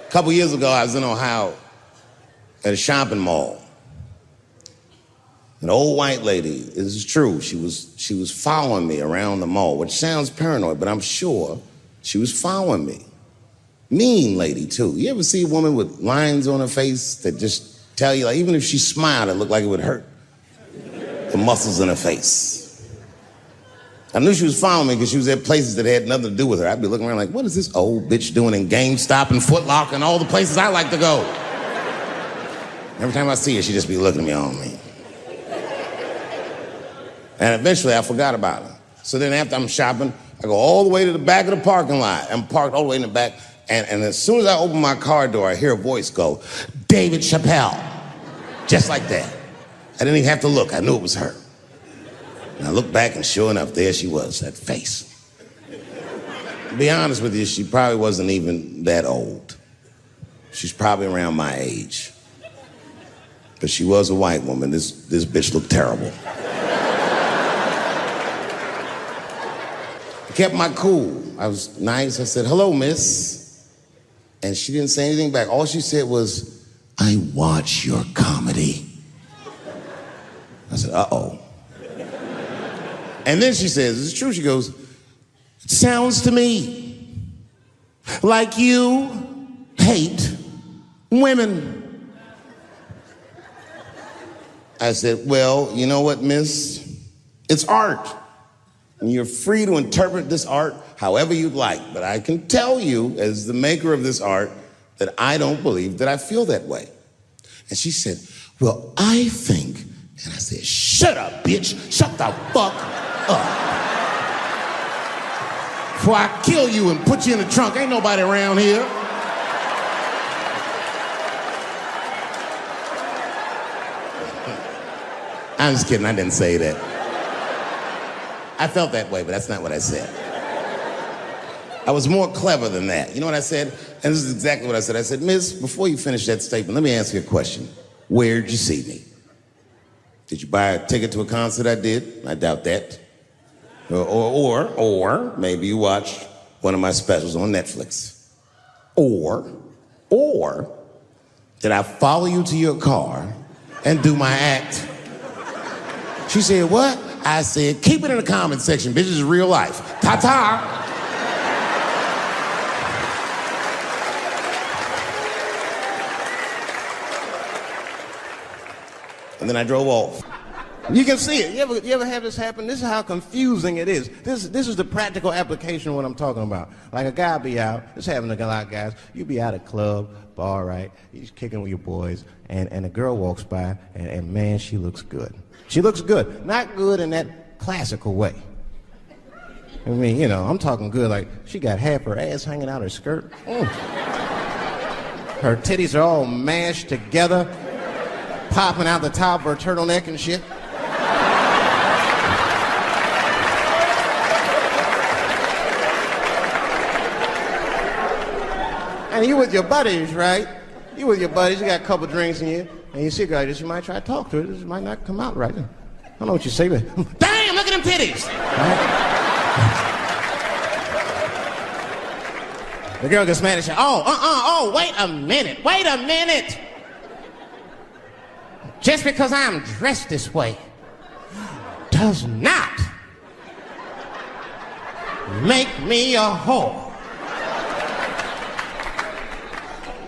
A couple years ago, I was in Ohio at a shopping mall. An old white lady, this is true, she was following me around the mall, which sounds paranoid, but I'm sure she was following me. Mean lady, too. You ever see a woman with lines on her face that just tell you, like, even if she smiled, it looked like it would hurt the muscles in her face? I knew she was following me because she was at places that had nothing to do with her. I'd be looking around like, what is this old bitch doing in GameStop and Foot Locker and all the places I like to go? Every time I see her, she'd just be looking at me on me. And eventually, I forgot about her. So then after I'm shopping, I go all the way to the back of the parking lot. I'm parked all the way in the back. And as soon as I open my car door, I hear a voice go, David Chappelle. Just like that. I didn't even have to look. I knew it was her. And I looked back, and sure enough, there she was, that face. To be honest with you, she probably wasn't even that old. She's probably around my age. But she was a white woman. This bitch looked terrible. I kept my cool. I was nice. I said, hello, miss. And she didn't say anything back. All she said was, I watch your comedy. I said, uh-oh. And then she says, it's true, she goes, it sounds to me like you hate women. I said, well, you know what, miss? It's art. And you're free to interpret this art however you'd like. But I can tell you, as the maker of this art, that I don't believe that I feel that way. And she said, well, I think. And I said, shut up, bitch. Shut the fuck up. Before I kill you and put you in the trunk. Ain't nobody around here. I'm just kidding, I didn't say that. I felt that way, but that's not what I said. I was more clever than that. You know what I said? And this is exactly what I said. I said, miss, before you finish that statement, let me ask you a question. Where'd you see me? Did you buy a ticket to a concert I did? I doubt that. Or maybe you watched one of my specials on Netflix. Or did I follow you to your car and do my act? She said, what? I said, keep it in the comment section, bitch, this is real life. Ta-ta. And then I drove off. You can see it. You ever have this happen? This is how confusing it is. This is the practical application of what I'm talking about. Like a guy be out, it's happening to a lot of guys. You be out at a club, bar, right? You're kicking with your boys, and a girl walks by, and man, she looks good. She looks good. Not good in that classical way. I mean, you know, I'm talking good like she got half her ass hanging out her skirt. Her titties are all mashed together, popping out the top of her turtleneck and shit. And you with your buddies, right? You with your buddies, you got a couple drinks in you, and you see a girl like this, you might try to talk to her. This might not come out right. I don't know what you say, but damn, look at them titties! Right? The girl gets mad and says, wait a minute. Just because I'm dressed this way does not make me a whore.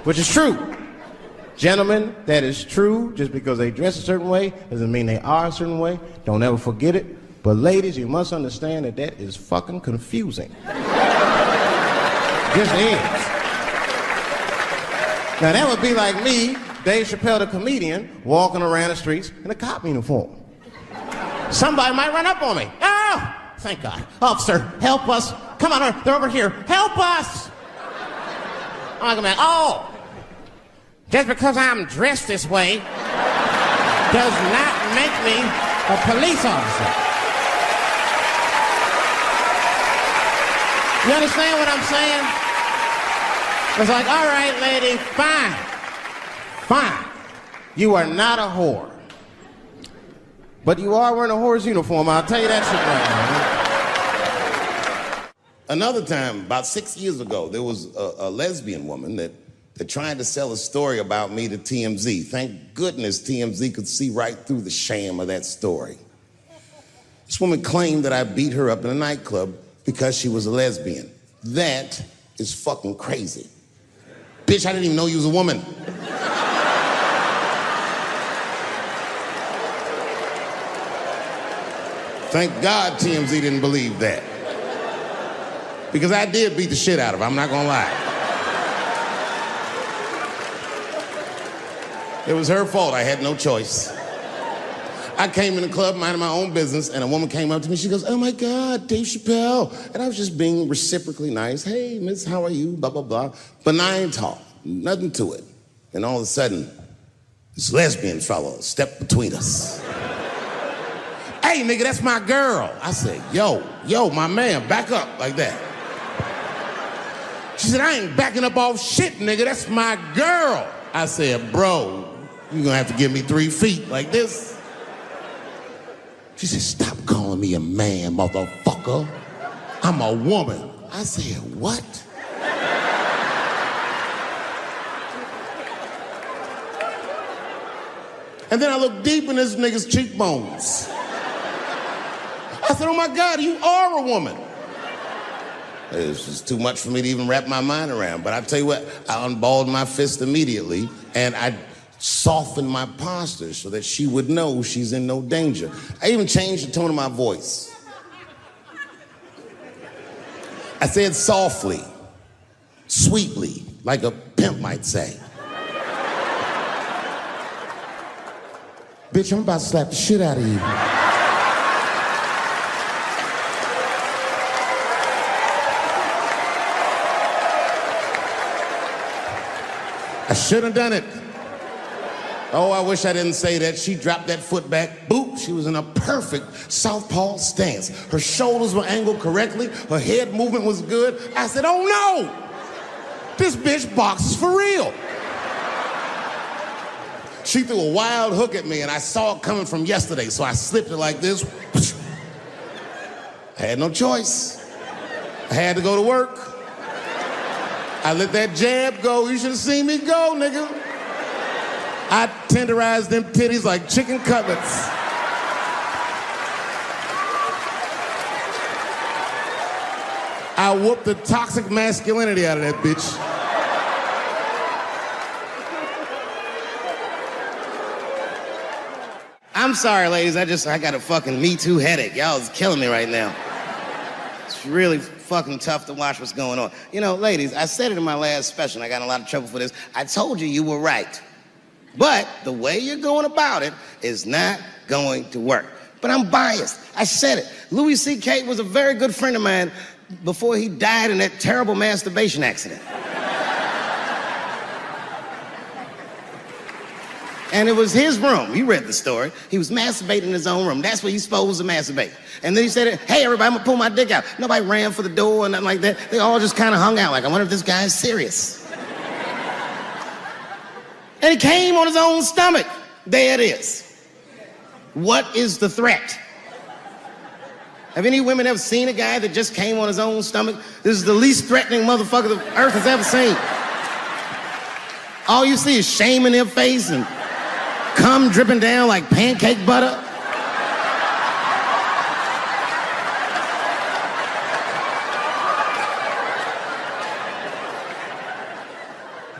Which is true. Gentlemen, that is true. Just because they dress a certain way doesn't mean they are a certain way. Don't ever forget it. But ladies, you must understand that that is fucking confusing. Just is. Now that would be like me, Dave Chappelle the comedian, walking around the streets in a cop uniform. Somebody might run up on me. Oh, thank God. Officer, help us. Come on, they're over here. Help us. I'm like, oh, just because I'm dressed this way does not make me a police officer. You understand what I'm saying? It's like, all right, lady, fine. You are not a whore. But you are wearing a whore's uniform, I'll tell you that shit right now. Another time, about 6 years ago, there was a lesbian woman that They're trying to sell a story about me to TMZ. Thank goodness TMZ could see right through the sham of that story. This woman claimed that I beat her up in a nightclub because she was a lesbian. That is fucking crazy. Bitch, I didn't even know you was a woman. Thank God TMZ didn't believe that. Because I did beat the shit out of her, I'm not gonna lie. It was her fault, I had no choice. I came in the club minding my own business, and a woman came up to me, she goes, "Oh my God, Dave Chappelle." And I was just being reciprocally nice. "Hey, miss, how are you?" Blah, blah, blah. Benign talk, nothing to it. And all of a sudden, this lesbian fellow stepped between us. "Hey, nigga, that's my girl." I said, yo, my man, back up like that. She said, "I ain't backing up off shit, nigga, that's my girl." I said, "Bro, you're gonna have to give me 3 feet like this." She said, "Stop calling me a man, motherfucker. I'm a woman." I said, "What?" And then I looked deep in this nigga's cheekbones. I said, "Oh my God, you are a woman." It was just too much for me to even wrap my mind around. But I tell you what, I unballed my fist immediately, and I softened my posture so that she would know she's in no danger. I even changed the tone of my voice. I said softly, sweetly, like a pimp might say. "Bitch, I'm about to slap the shit out of you." I should have done it. Oh, I wish I didn't say that. She dropped that foot back. Boop, she was in a perfect southpaw stance. Her shoulders were angled correctly. Her head movement was good. I said, "Oh no, this bitch boxes for real." She threw a wild hook at me and I saw it coming from yesterday, so I slipped it like this. I had no choice. I had to go to work. I let that jab go. You should have seen me go, nigga. I tenderized them titties like chicken cutlets. I whooped the toxic masculinity out of that bitch. I'm sorry, ladies. I got a fucking Me Too headache. Y'all is killing me right now. It's really fucking tough to watch what's going on. You know, ladies, I said it in my last special, and I got in a lot of trouble for this. I told you were right. But the way you're going about it is not going to work. But I'm biased. I said it. Louis C.K. was a very good friend of mine before he died in that terrible masturbation accident. And it was his room. You read the story. He was masturbating in his own room. That's where you're supposed to masturbate. And then he said, "Hey, everybody, I'm gonna pull my dick out." Nobody ran for the door or nothing like that. They all just kind of hung out like, I wonder if this guy is serious. And he came on his own stomach. There it is. What is the threat? Have any women ever seen a guy that just came on his own stomach? This is the least threatening motherfucker the earth has ever seen. All you see is shame in their face and cum dripping down like pancake butter.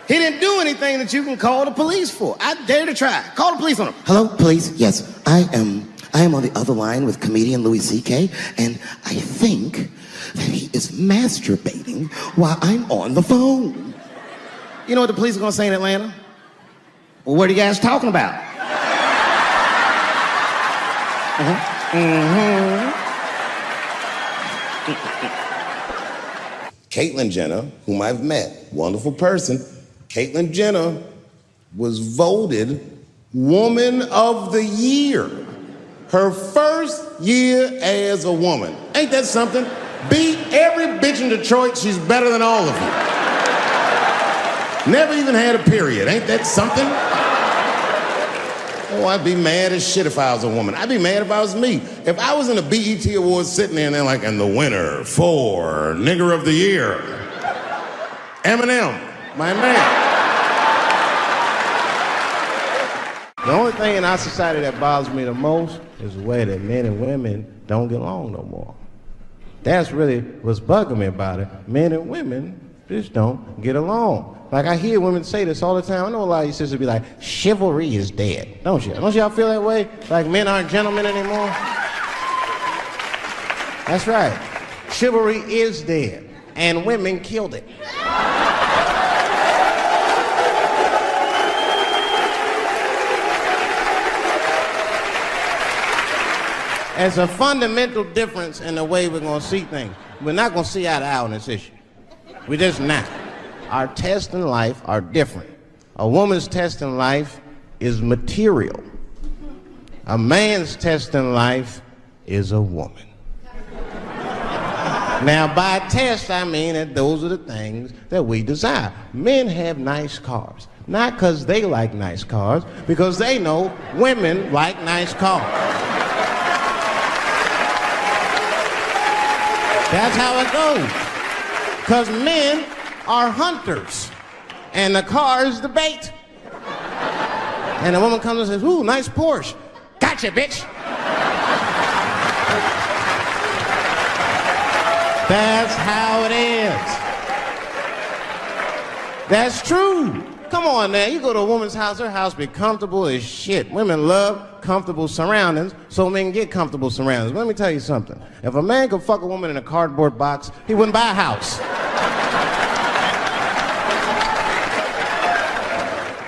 He didn't do anything that you can call the police for. I dare to try. Call the police on him. "Hello, police? Yes, I am on the other line with comedian Louis C.K., and I think that he is masturbating while I'm on the phone." You know what the police are gonna say in Atlanta? "Well, what are you guys talking about?" Caitlyn Jenner, whom I've met, wonderful person. Caitlyn Jenner was voted Woman of the Year. Her first year as a woman. Ain't that something? Beat every bitch in Detroit, she's better than all of you. Never even had a period, ain't that something? Oh, I'd be mad as shit if I was a woman. I'd be mad if I was me. If I was in a BET Awards sitting there and they're like, "And the winner for Nigger of the Year, Eminem, my man." The only thing in our society that bothers me the most is the way that men and women don't get along no more. That's really what's bugging me about it. Men and women just don't get along. Like, I hear women say this all the time. I know a lot of you sisters be like, chivalry is dead. Don't you? Don't y'all feel that way? Like men aren't gentlemen anymore? That's right. Chivalry is dead. And women killed it. There's a fundamental difference in the way we're going to see things. We're not going to see eye to eye on this issue. We're just not. Our tests in life are different. A woman's test in life is material. A man's test in life is a woman. Now, by test, I mean that those are the things that we desire. Men have nice cars. Not because they like nice cars, because they know women like nice cars. That's how it goes. Because men are hunters, and the car is the bait. And a woman comes and says, ooh, nice Porsche. Gotcha, bitch. That's how it is. That's true. Come on now, you go to a woman's house, her house be comfortable as shit. Women love comfortable surroundings, so men get comfortable surroundings. Let me tell you something. If a man could fuck a woman in a cardboard box, he wouldn't buy a house.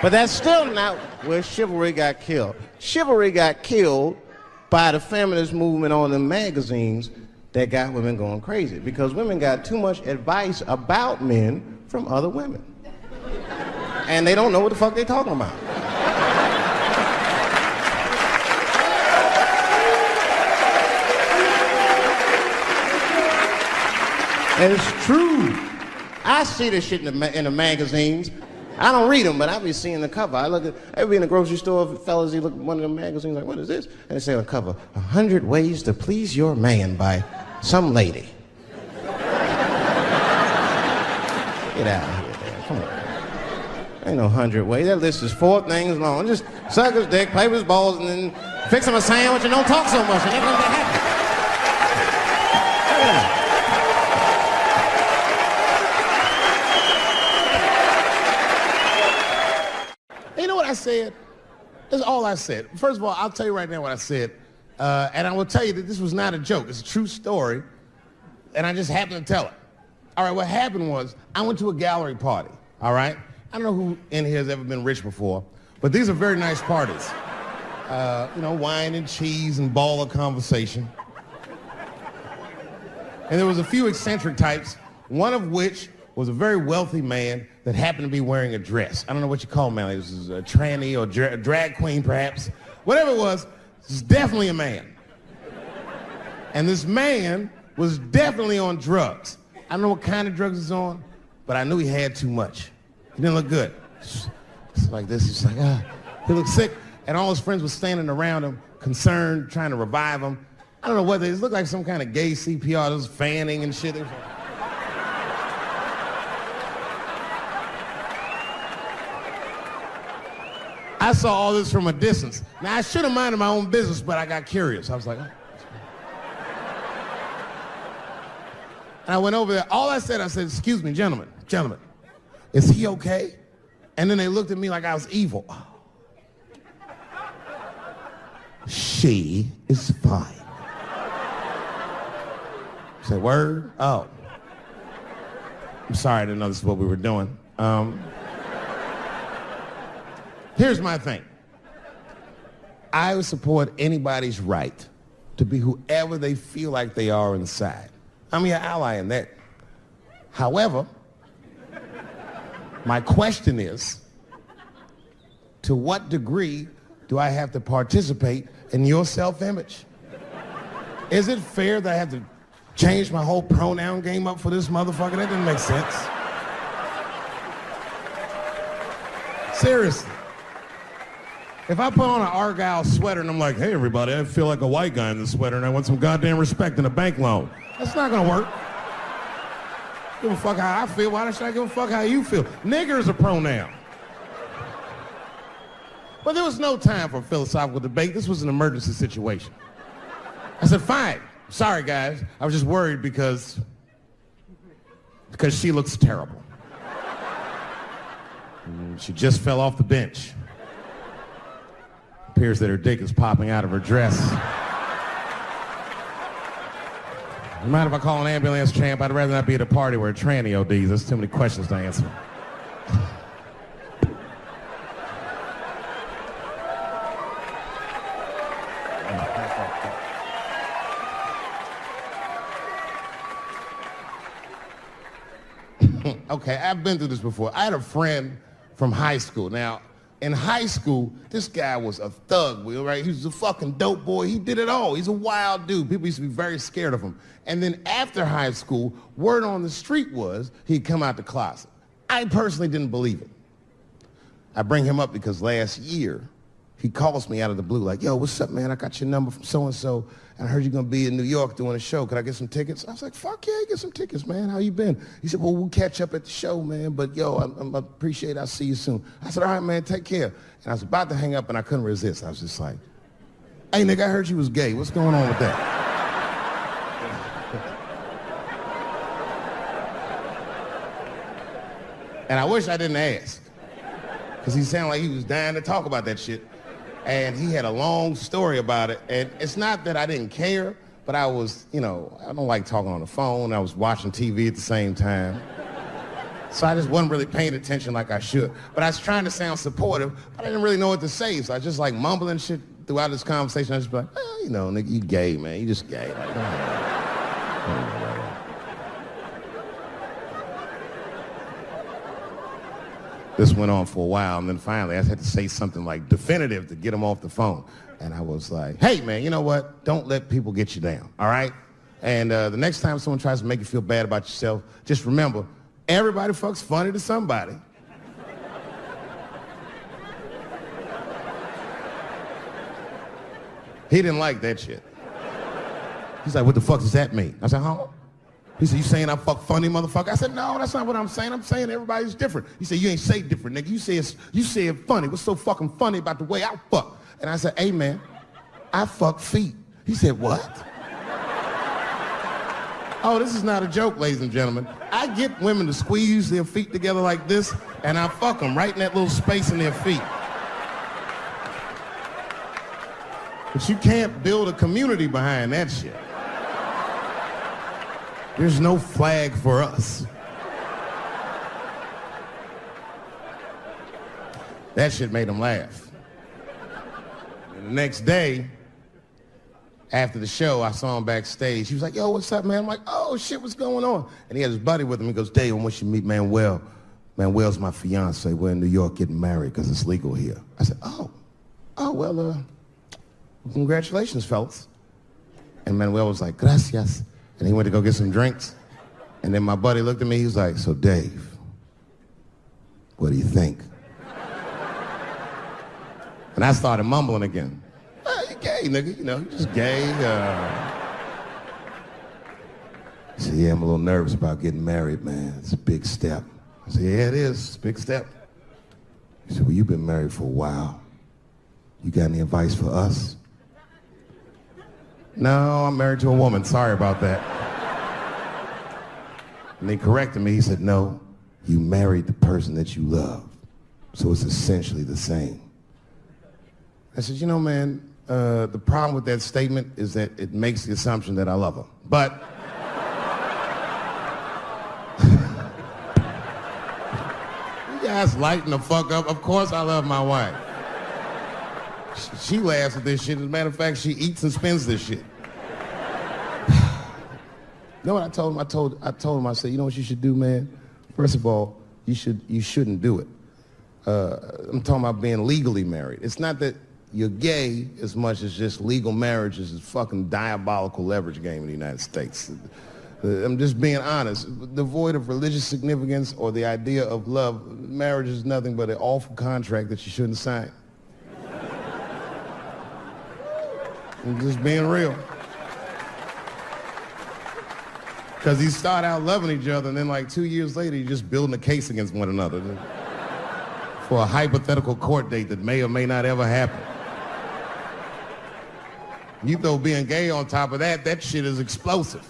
But that's still not where chivalry got killed. Chivalry got killed by the feminist movement on the magazines that got women going crazy, because women got too much advice about men from other women. And they don't know what the fuck they're talking about. And it's true. I see this shit in the magazines. I don't read them, but I be seeing the cover. I be in the grocery store, fellas, you look at one of them magazines, like, what is this? And they say on the cover, 100 Ways to Please Your Man by some lady. Get out of here, man. Come on. Ain't no 100 ways. That list is 4 things long. Just suck his dick, play with his balls, and then fix him a sandwich and don't talk so much. And everything's gonna happen. You know what I said? That's all I said. First of all, I'll tell you right now what I said. And I will tell you that this was not a joke. It's a true story. And I just happened to tell it. All right, what happened was I went to a gallery party, all right? I don't know who in here has ever been rich before, but these are very nice parties. You know, wine and cheese and ball of conversation. And there was a few eccentric types, one of which was a very wealthy man that happened to be wearing a dress. I don't know what you call him, man. It was a tranny or a drag queen, perhaps. Whatever it was definitely a man. And this man was definitely on drugs. I don't know what kind of drugs he's on, but I knew he had too much. He didn't look good. It's like this. He's like, he looked sick. And all his friends were standing around him, concerned, trying to revive him. I don't know what it looked like, some kind of gay CPR. There was fanning and shit. I saw all this from a distance. Now, I should have minded my own business, but I got curious. I was like, oh. And I went over there. All I said, excuse me, gentlemen, is he okay? And then they looked at me like I was evil. Oh. She is fine. I said, word? Oh. I'm sorry, I didn't know this is what we were doing. Here's my thing. I would support anybody's right to be whoever they feel like they are inside. I'm your ally in that. However, my question is, to what degree do I have to participate in your self-image? Is it fair that I have to change my whole pronoun game up for this motherfucker? That doesn't make sense. Seriously. If I put on an Argyle sweater and I'm like, hey everybody, I feel like a white guy in this sweater and I want some goddamn respect and a bank loan. That's not gonna work. Give a fuck how I feel. Why should I give a fuck how you feel? Nigger is a pronoun. But there was no time for philosophical debate. This was an emergency situation. I said, fine. Sorry, guys. I was just worried because she looks terrible. She just fell off the bench. Appears that her dick is popping out of her dress. You mind if I call an ambulance, champ? I'd rather not be at a party where a tranny ODs. There's too many questions to answer. Okay, I've been through this before. I had a friend from high school. Now, in high school, this guy was a thug, right? He was a fucking dope boy. He did it all. He's a wild dude. People used to be very scared of him. And then after high school, word on the street was he'd come out the closet. I personally didn't believe it. I bring him up because last year, he calls me out of the blue like, yo, what's up, man? I got your number from so-and-so, and I heard you're going to be in New York doing a show. Could I get some tickets? I was like, fuck yeah, get some tickets, man. How you been? He said, well, we'll catch up at the show, man, but yo, I appreciate it. I'll see you soon. I said, all right, man, take care. And I was about to hang up, and I couldn't resist. I was just like, hey, nigga, I heard you was gay. What's going on with that? And I wish I didn't ask, because he sounded like he was dying to talk about that shit. And he had a long story about it. And it's not that I didn't care, but I was, I don't like talking on the phone. I was watching TV at the same time. So I just wasn't really paying attention like I should. But I was trying to sound supportive, but I didn't really know what to say. So I was just like mumbling shit throughout this conversation. I was just like, nigga, you gay, man. You just gay. Like, This went on for a while, and then finally I had to say something like definitive to get him off the phone. And I was like, hey, man, you know what? Don't let people get you down, all right? And the next time someone tries to make you feel bad about yourself, just remember, everybody fucks funny to somebody. He didn't like that shit. He's like, what the fuck does that mean? I said, huh? He said, you saying I fuck funny, motherfucker? I said, no, that's not what I'm saying. I'm saying everybody's different. He said, you ain't say different, nigga. You say it funny. What's so fucking funny about the way I fuck? And I said, hey, man, I fuck feet. He said, what? Oh, this is not a joke, ladies and gentlemen. I get women to squeeze their feet together like this, and I fuck them right in that little space in their feet. But you can't build a community behind that shit. There's no flag for us. That shit made him laugh. And the next day, after the show, I saw him backstage. He was like, yo, what's up, man? I'm like, oh, shit, what's going on? And he had his buddy with him. He goes, Dave, I want you to meet Manuel. Manuel's my fiance. We're in New York getting married because it's legal here. I said, well, congratulations, fellas. And Manuel was like, gracias. And he went to go get some drinks. And then my buddy looked at me, he was like, so Dave, what do you think? And I started mumbling again. You gay, nigga, you just gay. He said, yeah, I'm a little nervous about getting married, man. It's a big step. I said, yeah, it is. It's a big step. He said, well, you've been married for a while. You got any advice for us? No, I'm married to a woman. Sorry about that. And they corrected me. He said, no, you married the person that you love. So it's essentially the same. I said, man, the problem with that statement is that it makes the assumption that I love her. But you guys lighten the fuck up. Of course I love my wife. She laughs at this shit. As a matter of fact, she eats and spends this shit. You know what I told him? I told him, I said, you know what you should do, man? First of all, you shouldn't do it. I'm talking about being legally married. It's not that you're gay as much as just legal marriage is a fucking diabolical leverage game in the United States. I'm just being honest. Devoid of religious significance or the idea of love, marriage is nothing but an awful contract that you shouldn't sign. I'm just being real. Because you start out loving each other, and then like 2 years later, you're just building a case against one another. for a hypothetical court date that may or may not ever happen. You throw being gay on top of that, that shit is explosive.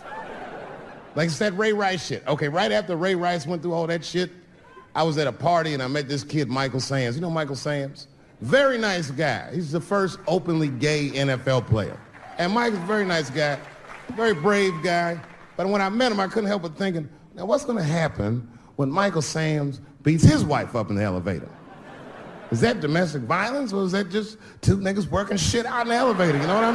Like it's that Ray Rice shit. Okay, right after Ray Rice went through all that shit, I was at a party and I met this kid, Michael Samms. You know Michael Samms? Very nice guy. He's the first openly gay NFL player. And Mike's a very nice guy, very brave guy. But when I met him, I couldn't help but thinking, now what's gonna happen when Michael Samms beats his wife up in the elevator? Is that domestic violence or is that just two niggas working shit out in the elevator? You know what I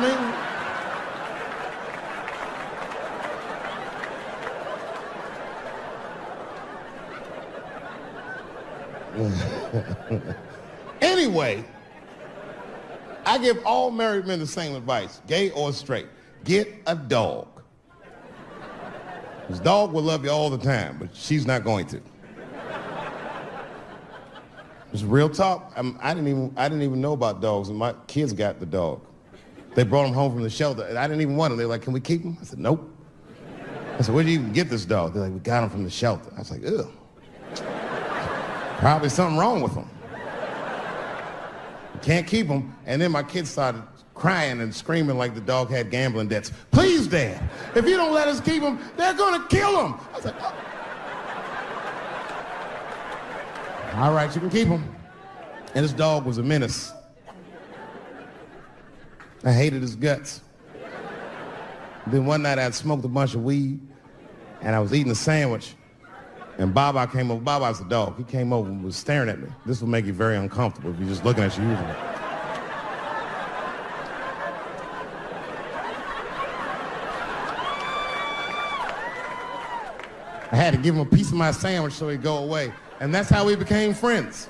mean? Anyway, I give all married men the same advice, gay or straight. Get a dog. His dog will love you all the time, but she's not going to. It's real talk. I didn't even know about dogs, and my kids got the dog. They brought him home from the shelter, and I didn't even want him. They're like, "Can we keep him?" I said, "Nope." I said, "Where'd you even get this dog?" They're like, "We got him from the shelter." I was like, "Ugh." Probably something wrong with him. Can't keep him. And then my kids started crying and screaming like the dog had gambling debts. "Please, Dad, if you don't let us keep him, they're gonna kill him." I was like, "Oh. All right, you can keep him." And this dog was a menace. I hated his guts. Then one night I'd smoked a bunch of weed and I was eating a sandwich and Baba came over. Baba's the dog. He came over and was staring at me. This will make you very uncomfortable if you're just looking at you usually. I had to give him a piece of my sandwich so he'd go away. And that's how we became friends.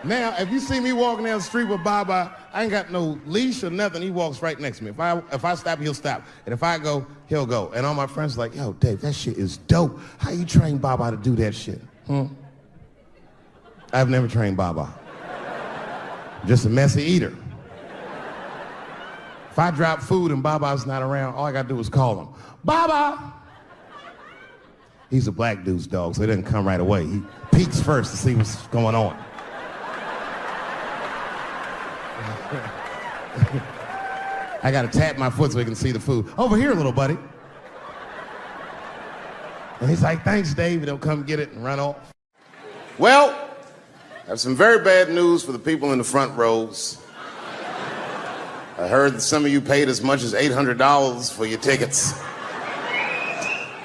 Now, if you see me walking down the street with Baba, I ain't got no leash or nothing. He walks right next to me. If I stop, he'll stop. And if I go, he'll go. And all my friends are like, "Yo, Dave, that shit is dope. How you train Baba to do that shit?" I've never trained Baba. Just a messy eater. If I drop food and Baba's not around, all I gotta do is call him. "Baba!" He's a black dude's dog, so he doesn't come right away. He peeks first to see what's going on. I gotta tap my foot so he can see the food. "Over here, little buddy." And he's like, "Thanks, Dave." He'll come get it and run off. Well, I have some very bad news for the people in the front rows. I heard that some of you paid as much as $800 for your tickets.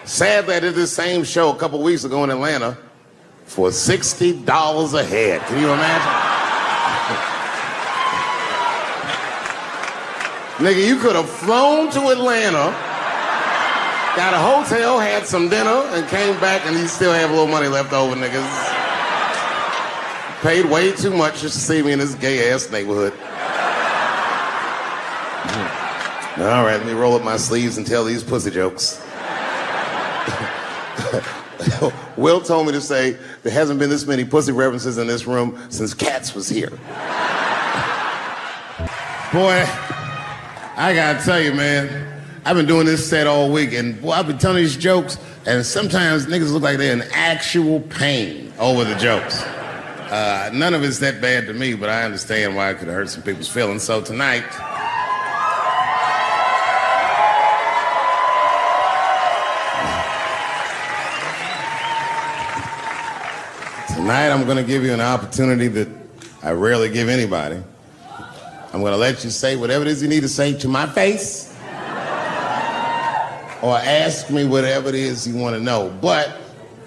Sadly, I did this same show a couple weeks ago in Atlanta for $60 a head. Can you imagine? Nigga, you could have flown to Atlanta, got a hotel, had some dinner, and came back and you still have a little money left over, niggas. Paid way too much just to see me in this gay-ass neighborhood. All right, let me roll up my sleeves and tell these pussy jokes. Will told me to say there hasn't been this many pussy references in this room since Cats was here. Boy, I gotta tell you, man, I've been doing this set all week, and boy, I've been telling these jokes, and sometimes niggas look like they're in actual pain over the jokes. None of it's that bad to me, but I understand why it could hurt some people's feelings. So tonight, I'm gonna give you an opportunity that I rarely give anybody. I'm gonna let you say whatever it is you need to say to my face, or ask me whatever it is you wanna know. But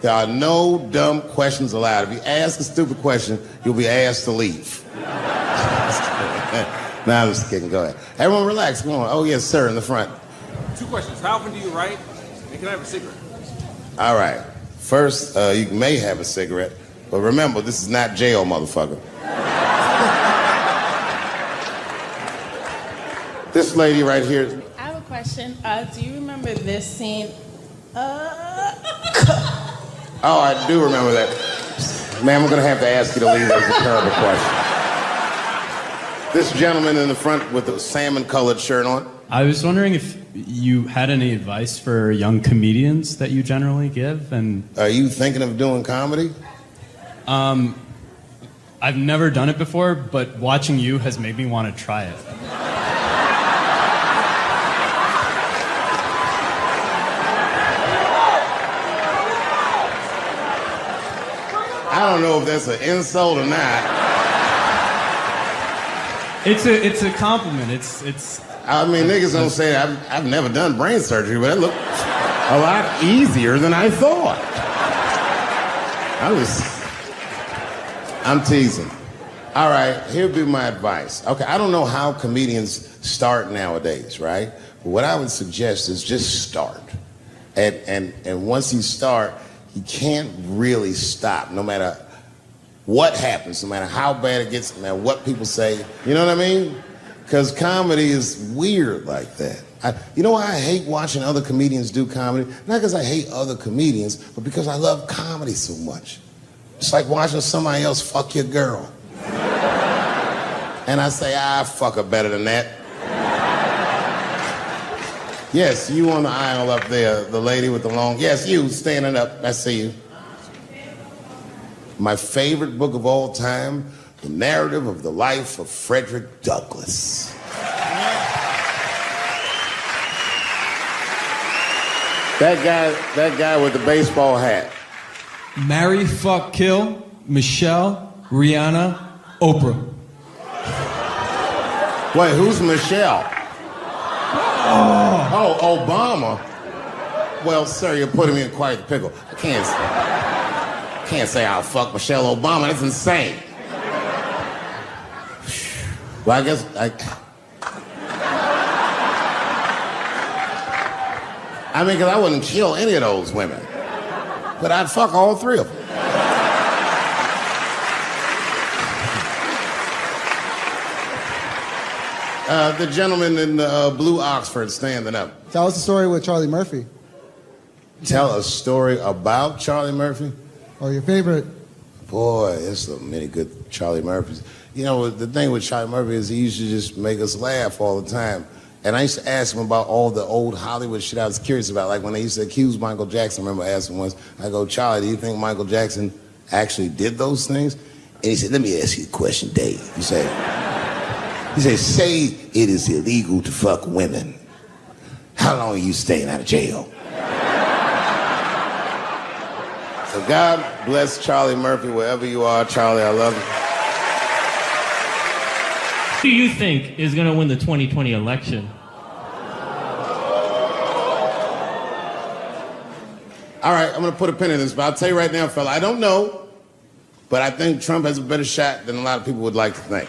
there are no dumb questions allowed. If you ask a stupid question, you'll be asked to leave. Nah, I'm just kidding, go ahead. Everyone relax, come on. Oh yes, sir, in the front. 2 questions, how often do you write, and can I have a cigarette? All right, first, you may have a cigarette, but remember, this is not jail, motherfucker. This lady right here. I have a question. Do you remember this scene? Oh, I do remember that. Ma'am, I'm gonna have to ask you to leave. That's a terrible question. This gentleman in the front with the salmon-colored shirt on. I was wondering if you had any advice for young comedians that you generally give, and... Are you thinking of doing comedy? I've never done it before, but watching you has made me want to try it. I don't know if that's an insult or not. It's a compliment. It's. I mean, niggas don't say I've never done brain surgery, but it looked a lot easier than I thought. I'm teasing. All right, here'd be my advice. Okay, I don't know how comedians start nowadays, right? But what I would suggest is just start. And once you start, you can't really stop, no matter what happens, no matter how bad it gets, no matter what people say. You know what I mean? Because comedy is weird like that. You know why I hate watching other comedians do comedy? Not because I hate other comedians, but because I love comedy so much. It's like watching somebody else fuck your girl. And I say, fuck her better than that. Yes, you on the aisle up there, the lady with the long, yes, you standing up, I see you. My favorite book of all time, The Narrative of the Life of Frederick Douglass. That guy with the baseball hat. Marry, fuck, kill, Michelle, Rihanna, Oprah. Wait, who's Michelle? Oh, Obama. Well, sir, you're putting me in quite the pickle. I can't say I'll fuck Michelle Obama. That's insane. Well, I guess I mean, because I wouldn't kill any of those women. But I'd fuck all three of them. The gentleman in the blue Oxford standing up. Tell us the story with Charlie Murphy. Tell a story about Charlie Murphy? Or your favorite. Boy, there's so many good Charlie Murphys. You know, the thing with Charlie Murphy is he used to just make us laugh all the time. And I used to ask him about all the old Hollywood shit I was curious about. Like when they used to accuse Michael Jackson, I remember asking once, I go, Charlie, do you think Michael Jackson actually did those things? And he said, let me ask you a question, Dave. He said, say it is illegal to fuck women. How long are you staying out of jail? So God bless Charlie Murphy, wherever you are. Charlie, I love you. Who do you think is going to win the 2020 election? All right, I'm going to put a pin in this, but I'll tell you right now, fella, I don't know, but I think Trump has a better shot than a lot of people would like to think.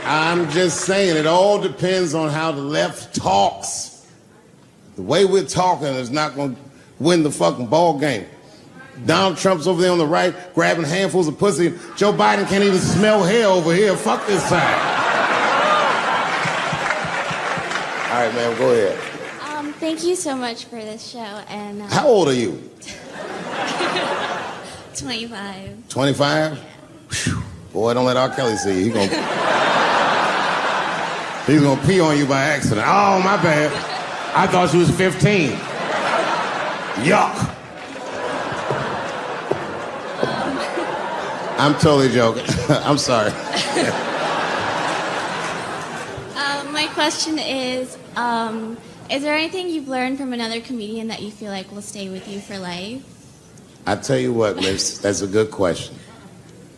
I'm just saying, it all depends on how the left talks. The way we're talking is not going to win the fucking ball game. Donald Trump's over there on the right, grabbing handfuls of pussy. Joe Biden can't even smell hair over here. Fuck this side. All right, man, go ahead. Thank you so much for this show. And how old are you? 25. 25? Yeah. Boy, don't let R. Kelly see you. He's gonna pee on you by accident. Oh, my bad. I thought she was 15. Yuck. I'm totally joking. I'm sorry. My question is there anything you've learned from another comedian that you feel like will stay with you for life? I tell you what, miss, that's a good question.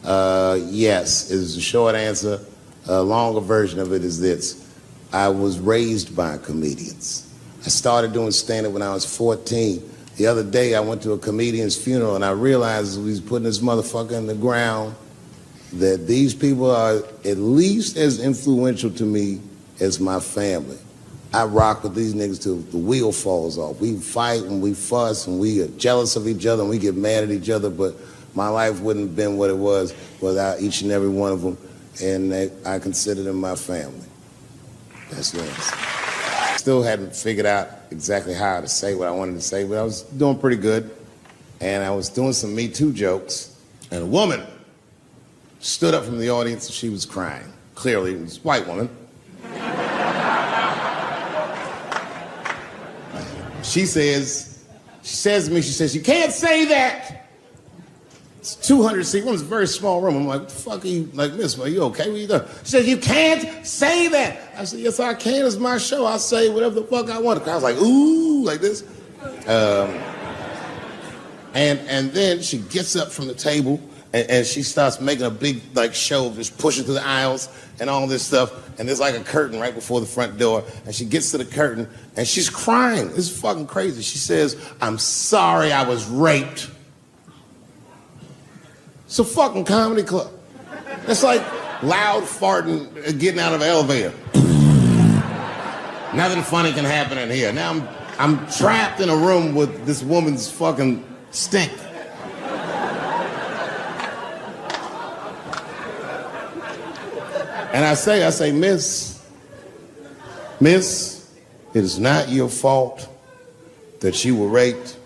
Yes, is the short answer. A longer version of it is this. I was raised by comedians. I started doing stand-up when I was 14. The other day, I went to a comedian's funeral, and I realized as we was putting this motherfucker in the ground that these people are at least as influential to me as my family. I rock with these niggas till the wheel falls off. We fight and we fuss and we are jealous of each other and we get mad at each other, but my life wouldn't have been what it was without each and every one of them, and I consider them my family. That's what it is. Still hadn't figured out exactly how to say what I wanted to say, but I was doing pretty good. And I was doing some Me Too jokes, and a woman stood up from the audience and she was crying. Clearly, it was a white woman. She says to me, you can't say that. It's 200 seat room. It's a very small room. I'm like, what the fuck are you, like, miss, are you okay? What you doing? She said, you can't say that. I said, yes, I can. It's my show. I'll say whatever the fuck I want. The crowd's like, ooh, like this. And then she gets up from the table and she starts making a big like show, just pushing through the aisles and all this stuff. And there's like a curtain right before the front door. And she gets to the curtain and she's crying. It's fucking crazy. She says, I'm sorry I was raped. It's a fucking comedy club. It's like loud farting getting out of an elevator. Nothing funny can happen in here. Now I'm trapped in a room with this woman's fucking stink. And I say, miss, it is not your fault that you were raped,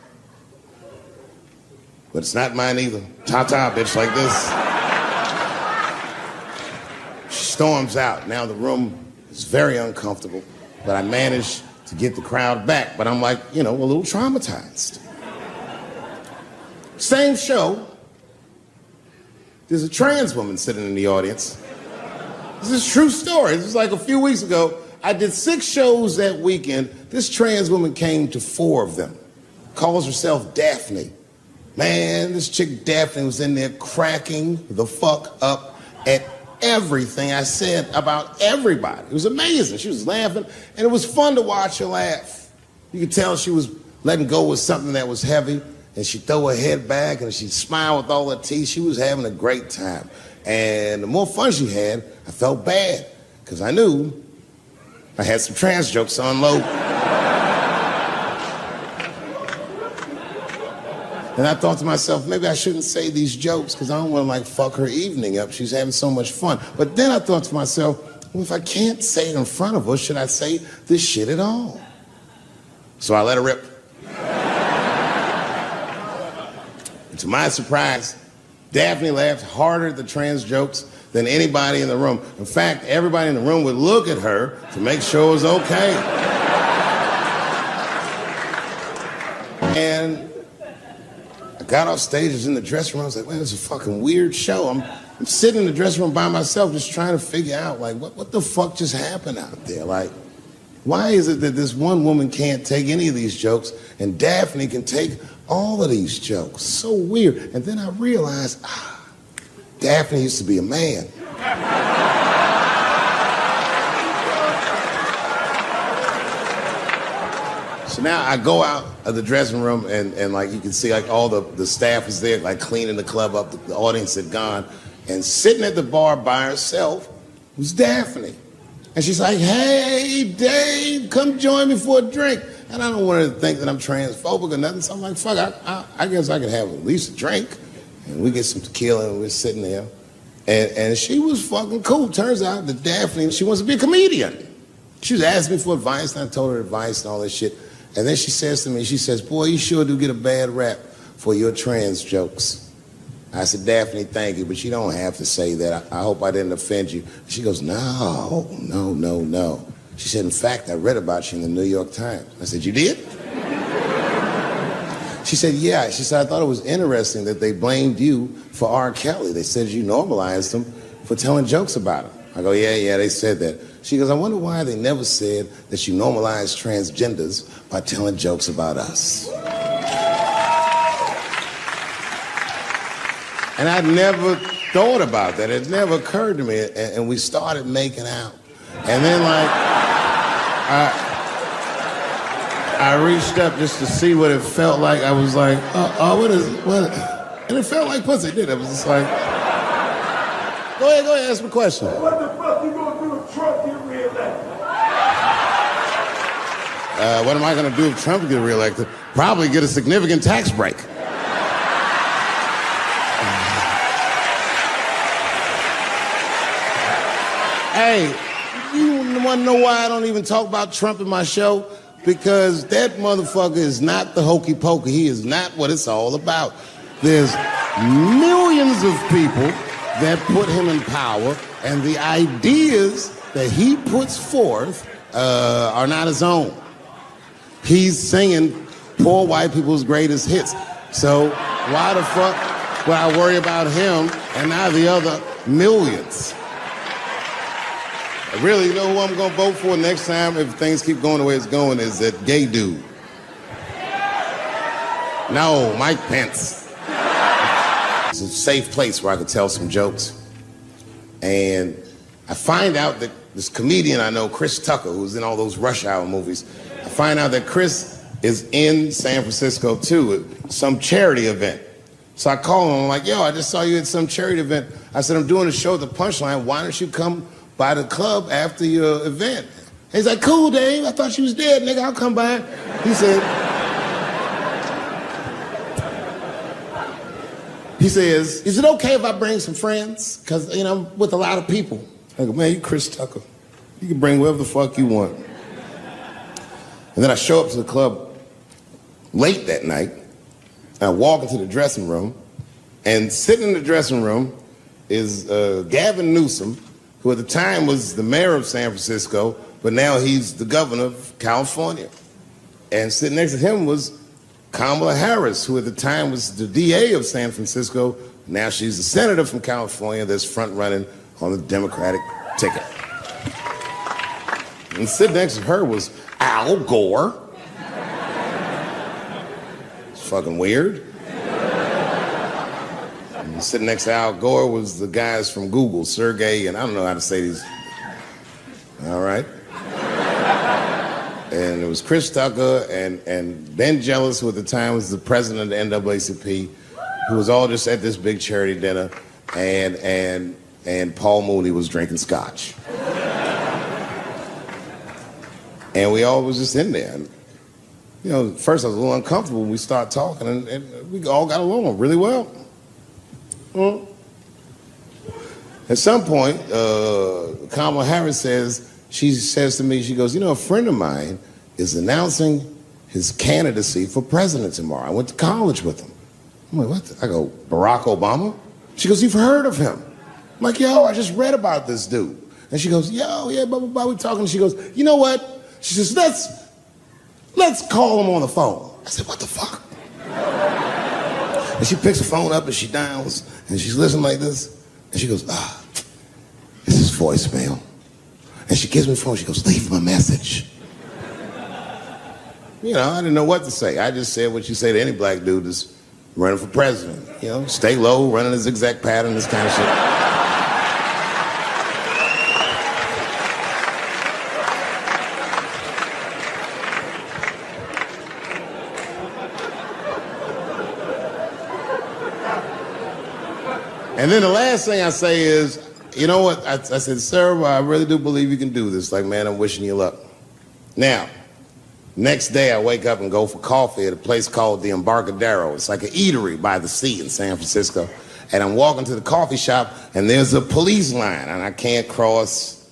but it's not mine either. Ta-ta, bitch, like this. She storms out. Now the room is very uncomfortable, but I managed to get the crowd back, but I'm like, a little traumatized. Same show, there's a trans woman sitting in the audience. This is a true story. This was like a few weeks ago. I did 6 shows that weekend. This trans woman came to 4 of them. Calls herself Daphne. Man, this chick Daphne was in there cracking the fuck up at everything I said about everybody. It was amazing. She was laughing, and it was fun to watch her laugh. You could tell she was letting go with something that was heavy, and she'd throw her head back, and she'd smile with all her teeth. She was having a great time. And the more fun she had, I felt bad, because I knew I had some trans jokes to unload. And I thought to myself, maybe I shouldn't say these jokes, because I don't want to, like, fuck her evening up. She's having so much fun. But then I thought to myself, well, if I can't say it in front of her, should I say this shit at all? So I let her rip. And to my surprise, Daphne laughed harder at the trans jokes than anybody in the room. In fact, everybody in the room would look at her to make sure it was okay. And I got off stage, I was in the dressing room, I was like, man, it's a fucking weird show. I'm sitting in the dressing room by myself just trying to figure out, like, what the fuck just happened out there? Like, why is it that this one woman can't take any of these jokes and Daphne can take all of these jokes? So weird. And then I realized, Daphne used to be a man. So now I go out of the dressing room and like you can see like all the staff was there like cleaning the club up, the audience had gone, and sitting at the bar by herself was Daphne. And she's like, hey, Dave, come join me for a drink. And I don't want her to think that I'm transphobic or nothing, so I'm like, fuck, I guess I could have at least a drink. And we get some tequila and we're sitting there. And she was fucking cool. Turns out that Daphne, she wants to be a comedian. She was asking me for advice, and I told her advice and all this shit. And then she says to me, she says, boy, you sure do get a bad rap for your trans jokes. I said, Daphne, thank you, but you don't have to say that. I hope I didn't offend you. She goes, no. She said, in fact, I read about you in the New York Times. I said, you did? She said, yeah. She said, I thought it was interesting that they blamed you for R. Kelly. They said you normalized him for telling jokes about him. I go, yeah, they said that. She goes, I wonder why they never said that you normalized transgenders by telling jokes about us. And I'd never thought about that. It never occurred to me. And we started making out. And then, like, I reached up just to see what it felt like. I was like, what? And it felt like pussy, didn't it? I was just like, go ahead, ask me a question. What the fuck you gonna do if Trump get reelected? What am I gonna do if Trump get reelected? Probably get a significant tax break. Hey, you wanna know why I don't even talk about Trump in my show? Because that motherfucker is not the hokey pokey. He is not what it's all about. There's millions of people that put him in power, and the ideas that he puts forth are not his own. He's singing poor white people's greatest hits. So why the fuck? But I worry about him and now the other millions. Really, you know who I'm gonna vote for next time if things keep going the way it's going is that gay dude. No, Mike Pence. It's a safe place where I could tell some jokes. And I find out that this comedian I know, Chris Tucker, who's in all those Rush Hour movies, I find out that Chris is in San Francisco too, at some charity event. So I call him, I'm like, yo, I just saw you at some charity event. I said, I'm doing a show at the Punchline. Why don't you come by the club after your event? He's like, cool, Dave. I thought you was dead, nigga. I'll come by. He says, is it okay if I bring some friends? Because, you know, I'm with a lot of people. I go, man, you Chris Tucker. You can bring whoever the fuck you want. And then I show up to the club late that night. I walk into the dressing room, and sitting in the dressing room is Gavin Newsom, who at the time was the mayor of San Francisco, but now he's the governor of California. And sitting next to him was Kamala Harris, who at the time was the DA of San Francisco. Now she's the senator from California that's front-running on the Democratic ticket. And sitting next to her was Al Gore. It's fucking weird. And sitting next to Al Gore was the guys from Google, Sergey, and I don't know how to say these. All right. And it was Chris Tucker and Ben Jealous, who at the time was the president of the NAACP, who was all just at this big charity dinner, and Paul Mooney was drinking scotch. And we all was just in there. And, you know, at first I was a little uncomfortable when we started talking, and we all got along really well. At some point, Kamala Harris she says to me, she goes, you know, a friend of mine is announcing his candidacy for president tomorrow. I went to college with him. I'm like, what? I go, Barack Obama? She goes, you've heard of him? I'm like, yo, I just read about this dude. And she goes, yo, yeah, blah, blah, blah, we talking. She goes, you know what? She says, let's call him on the phone. I said, what the fuck? And she picks the phone up and she dials and she's listening like this. And she goes, this is voicemail. And she gives me the phone, she goes, leave him a message. You know, I didn't know what to say. I just said what you say to any black dude that's running for president. You know, stay low, running a zigzag pattern, this kind of shit. And then the last thing I say is, you know what? I said, Sarah, I really do believe you can do this. Like, man, I'm wishing you luck. Now, next day I wake up and go for coffee at a place called the Embarcadero. It's like an eatery by the sea in San Francisco. And I'm walking to the coffee shop and there's a police line and I can't cross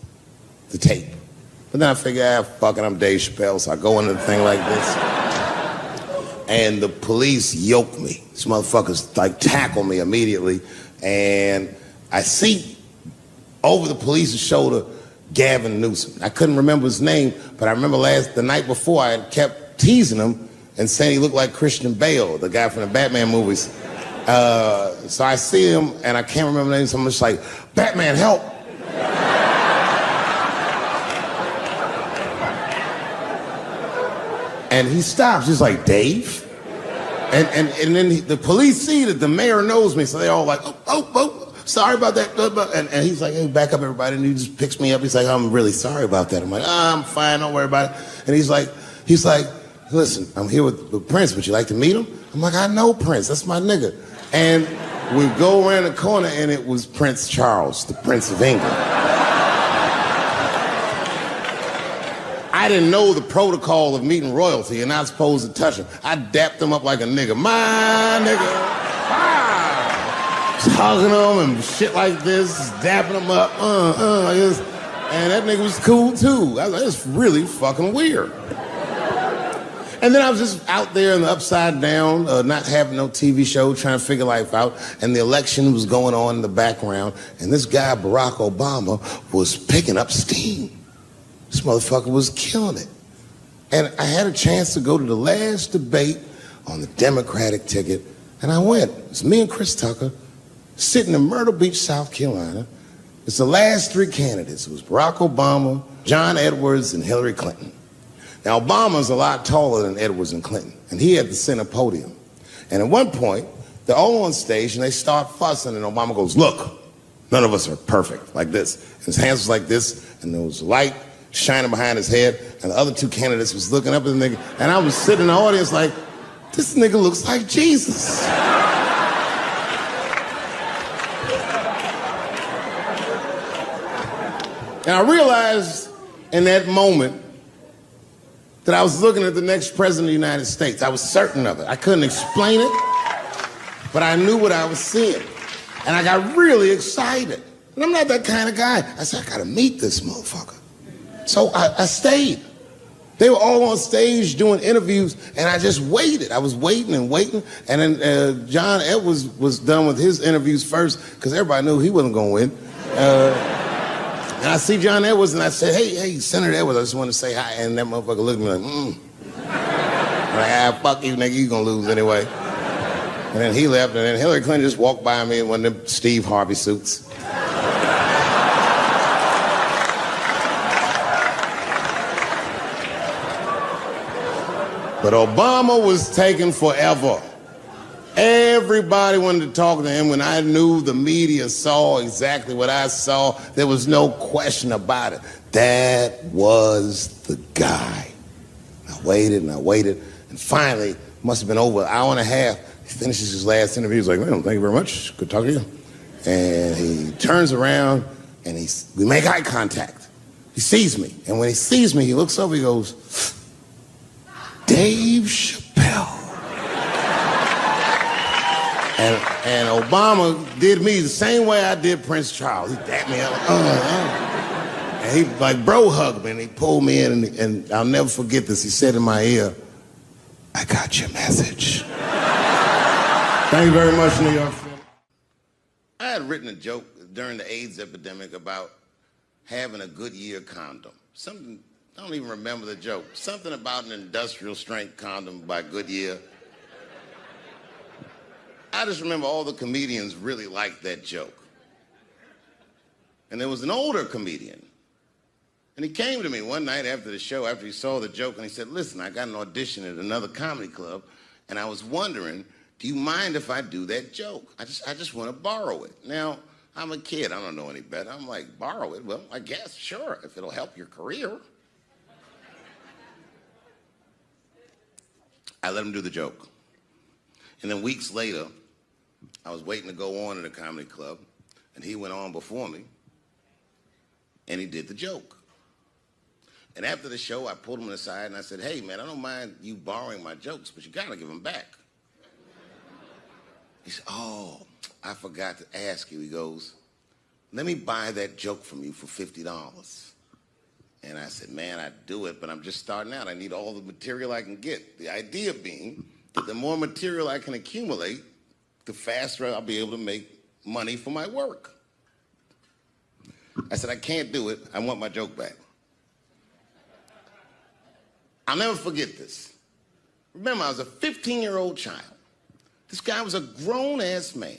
the tape. But then I figure, fuck it, I'm Dave Chappelle, so I go into the thing like this. And the police yoke me. These motherfuckers like tackle me immediately. And I see over the police's shoulder Gavin Newsom. I couldn't remember his name, but I remember the night before I had kept teasing him and saying he looked like Christian Bale, the guy from the Batman movies. So I see him and I can't remember the name, so I'm just like, Batman, help! And he stops, he's like, Dave? And then the police see that the mayor knows me, so they all like, oh, sorry about that. And he's like, hey, back up, everybody. And he just picks me up. He's like, I'm really sorry about that. I'm like, I'm fine, don't worry about it. And he's like, listen, I'm here with Prince. Would you like to meet him? I'm like, I know Prince. That's my nigga. And we go around the corner, and it was Prince Charles, the Prince of England. I didn't know the protocol of meeting royalty. You're not supposed to touch him. I dapped him up like a nigga. My nigga. Just hugging him and shit like this, dapping him up. And that nigga was cool too. I was like, it's really fucking weird. And then I was just out there in the upside down, not having no TV show, trying to figure life out. And the election was going on in the background. And this guy, Barack Obama, was picking up steam. This motherfucker was killing it. And I had a chance to go to the last debate on the Democratic ticket And I went. It's me and Chris Tucker sitting in Myrtle Beach, South Carolina. It's the last three candidates. It was Barack Obama, John Edwards, and Hillary Clinton. Now, Obama's a lot taller than Edwards and Clinton, and he had the center podium. And at one point, they're all on stage, and they start fussing, and Obama goes, look, none of us are perfect, like this. And his hands was like this, and there was light shining behind his head, and the other two candidates was looking up at the nigga, and I was sitting in the audience like, this nigga looks like Jesus. And I realized in that moment that I was looking at the next president of the United States. I was certain of it. I couldn't explain it, but I knew what I was seeing. And I got really excited. And I'm not that kind of guy. I said, I gotta meet this motherfucker. So I stayed. They were all on stage doing interviews, and I just waited. I was waiting and waiting, and then John Edwards was done with his interviews first, because everybody knew he wasn't gonna win. And I see John Edwards, and I said, hey, Senator Edwards, I just want to say hi. And that motherfucker looked at me like, I'm like, fuck you, nigga, you gonna lose anyway. And then he left, and then Hillary Clinton just walked by me in one of them Steve Harvey suits. But Obama was taking forever. Everybody wanted to talk to him. When I knew the media saw exactly what I saw, there was no question about it. That was the guy. I waited and I waited, and finally, must have been over an hour and a half, he finishes his last interview. He's like, well, thank you very much. Good talking to you. And he turns around, and we make eye contact. He sees me, and when he sees me, he looks over, he goes, Dave Chappelle. And Obama did me the same way I did Prince Charles. He dapped me up, and he like bro hugged me, and he pulled me in, and I'll never forget this. He said in my ear, I got your message. Thank you very much, New York City. I had written a joke during the AIDS epidemic about having a Goodyear condom. Something, I don't even remember the joke. Something about an industrial strength condom by Goodyear. I just remember all the comedians really liked that joke. And there was an older comedian. And he came to me one night after the show, after he saw the joke, and he said, listen, I got an audition at another comedy club, and I was wondering, do you mind if I do that joke? I just want to borrow it. Now, I'm a kid. I don't know any better. I'm like, borrow it? Well, I guess, sure, if it'll help your career. I let him do the joke. And then weeks later, I was waiting to go on in a comedy club, and he went on before me, and he did the joke. And after the show, I pulled him aside, and I said, hey, man, I don't mind you borrowing my jokes, but you got to give them back. He said, oh, I forgot to ask you. He goes, let me buy that joke from you for $50. And I said, man, I'd do it, but I'm just starting out. I need all the material I can get. The idea being that the more material I can accumulate, the faster I'll be able to make money for my work. I said, I can't do it. I want my joke back. I'll never forget this. Remember, I was a 15-year-old child. This guy was a grown-ass man.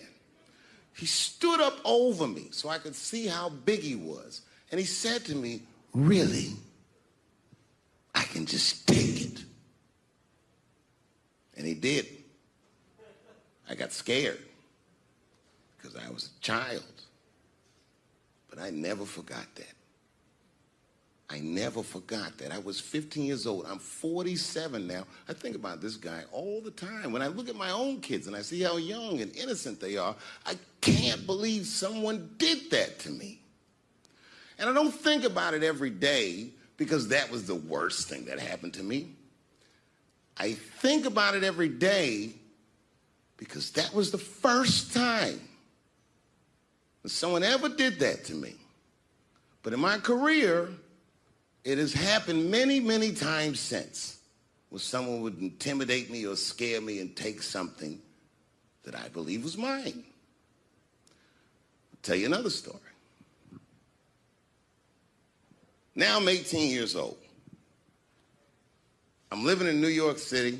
He stood up over me so I could see how big he was. And he said to me, really? I can just take it. And he did. I got scared because I was a child. But I never forgot that. I never forgot that. I was 15 years old. I'm 47 now. I think about this guy all the time. When I look at my own kids and I see how young and innocent they are, I can't believe someone did that to me. And I don't think about it every day because that was the worst thing that happened to me. I think about it every day because that was the first time that someone ever did that to me. But in my career, it has happened many, many times since, where someone would intimidate me or scare me and take something that I believe was mine. I'll tell you another story. Now I'm 18 years old. I'm living in New York City,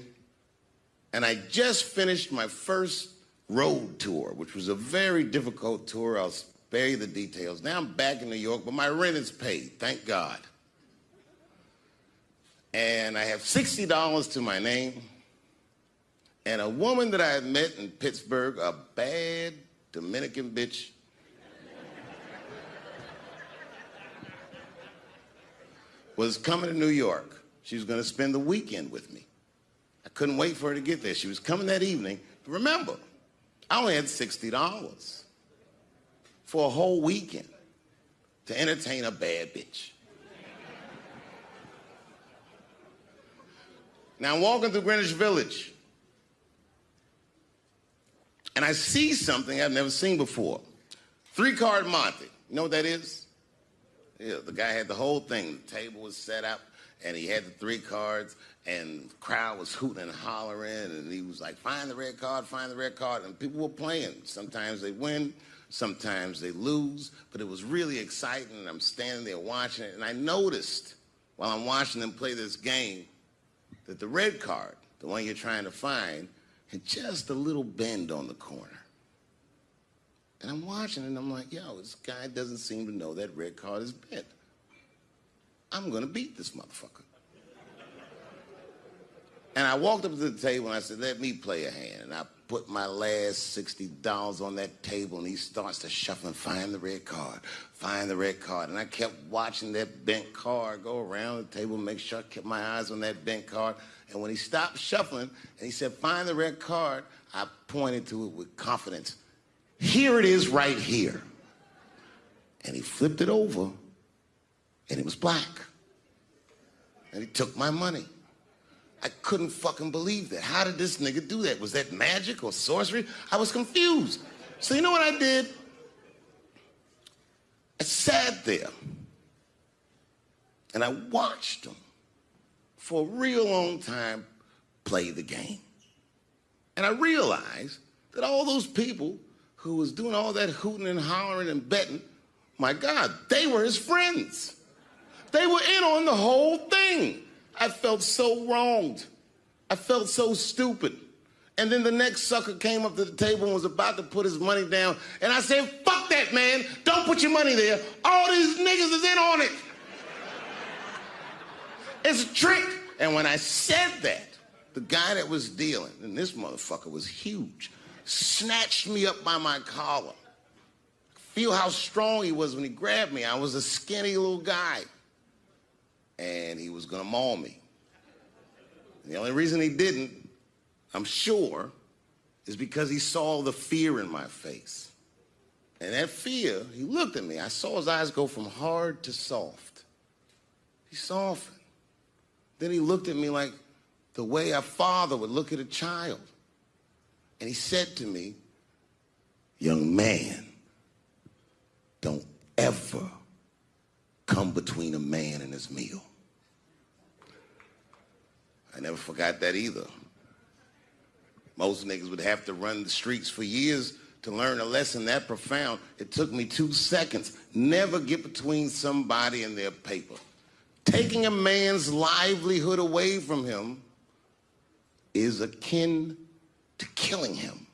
And I just finished my first road tour, which was a very difficult tour. I'll spare you the details. Now I'm back in New York, but my rent is paid, thank God. And I have $60 to my name. And a woman that I had met in Pittsburgh, a bad Dominican bitch, was coming to New York. She was going to spend the weekend with me. I couldn't wait for her to get there. She was coming that evening. But remember, I only had $60 for a whole weekend to entertain a bad bitch. Now I'm walking through Greenwich Village, and I see something I've never seen before. 3-card Monte. You know what that is? Yeah, the guy had the whole thing. The table was set up, and he had the 3 cards, and the crowd was hooting and hollering, and he was like, find the red card, find the red card, and people were playing. Sometimes they win, sometimes they lose, but it was really exciting, and I'm standing there watching it, and I noticed while I'm watching them play this game that the red card, the one you're trying to find, had just a little bend on the corner. And I'm watching it, and I'm like, yo, this guy doesn't seem to know that red card is bent. I'm going to beat this motherfucker. And I walked up to the table, and I said, let me play a hand. And I put my last $60 on that table, and he starts to shuffle and find the red card, find the red card. And I kept watching that bent card go around the table, make sure I kept my eyes on that bent card. And when he stopped shuffling, and he said, find the red card, I pointed to it with confidence. Here it is right here. And he flipped it over, and it was black. And he took my money. I couldn't fucking believe that. How did this nigga do that? Was that magic or sorcery? I was confused. So you know what I did? I sat there, and I watched him for a real long time play the game. And I realized that all those people who was doing all that hooting and hollering and betting, my God, they were his friends. They were in on the whole thing. I felt so wronged. I felt so stupid. And then the next sucker came up to the table and was about to put his money down. And I said, fuck that, man. Don't put your money there. All these niggas is in on it. It's a trick. And when I said that, the guy that was dealing, and this motherfucker was huge, snatched me up by my collar. Feel how strong he was when he grabbed me. I was a skinny little guy. And he was gonna maul me. And the only reason he didn't, I'm sure, is because he saw the fear in my face. And that fear, he looked at me. I saw his eyes go from hard to soft. He softened. Then he looked at me like the way a father would look at a child. And he said to me, young man, don't ever come between a man and his meal. I never forgot that either. Most niggas would have to run the streets for years to learn a lesson that profound. It took me 2 seconds. Never get between somebody and their paper. Taking a man's livelihood away from him is akin to killing him.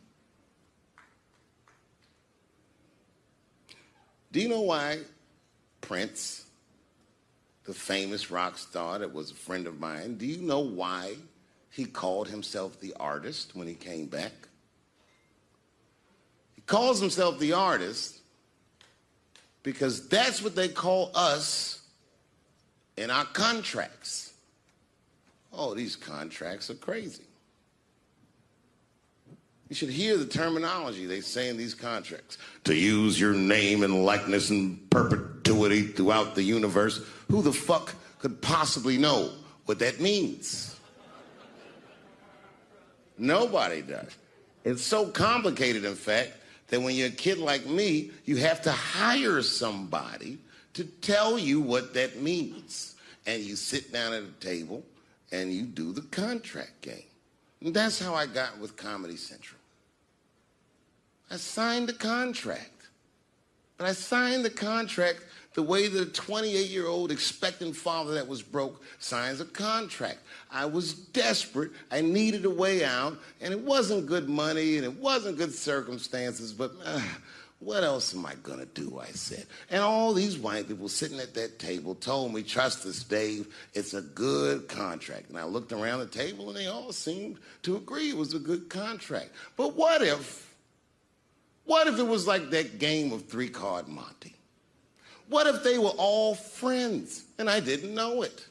Do you know why Prince, the famous rock star that was a friend of mine, do you know why he called himself the artist when he came back? He calls himself the artist because that's what they call us in our contracts. Oh, these contracts are crazy. You should hear the terminology they say in these contracts. To use your name and likeness in perpetuity throughout the universe. Who the fuck could possibly know what that means? Nobody does. It's so complicated, in fact, that when you're a kid like me, you have to hire somebody to tell you what that means. And you sit down at a table and you do the contract game. And that's how I got with Comedy Central. I signed a contract. But I signed the contract the way that a 28-year-old expectant father that was broke signs a contract. I was desperate. I needed a way out, and it wasn't good money, and it wasn't good circumstances, but what else am I gonna do, I said. And all these white people sitting at that table told me, trust us, Dave, it's a good contract. And I looked around the table, and they all seemed to agree it was a good contract. But what if it was like that game of three-card Monte? What if they were all friends and I didn't know it?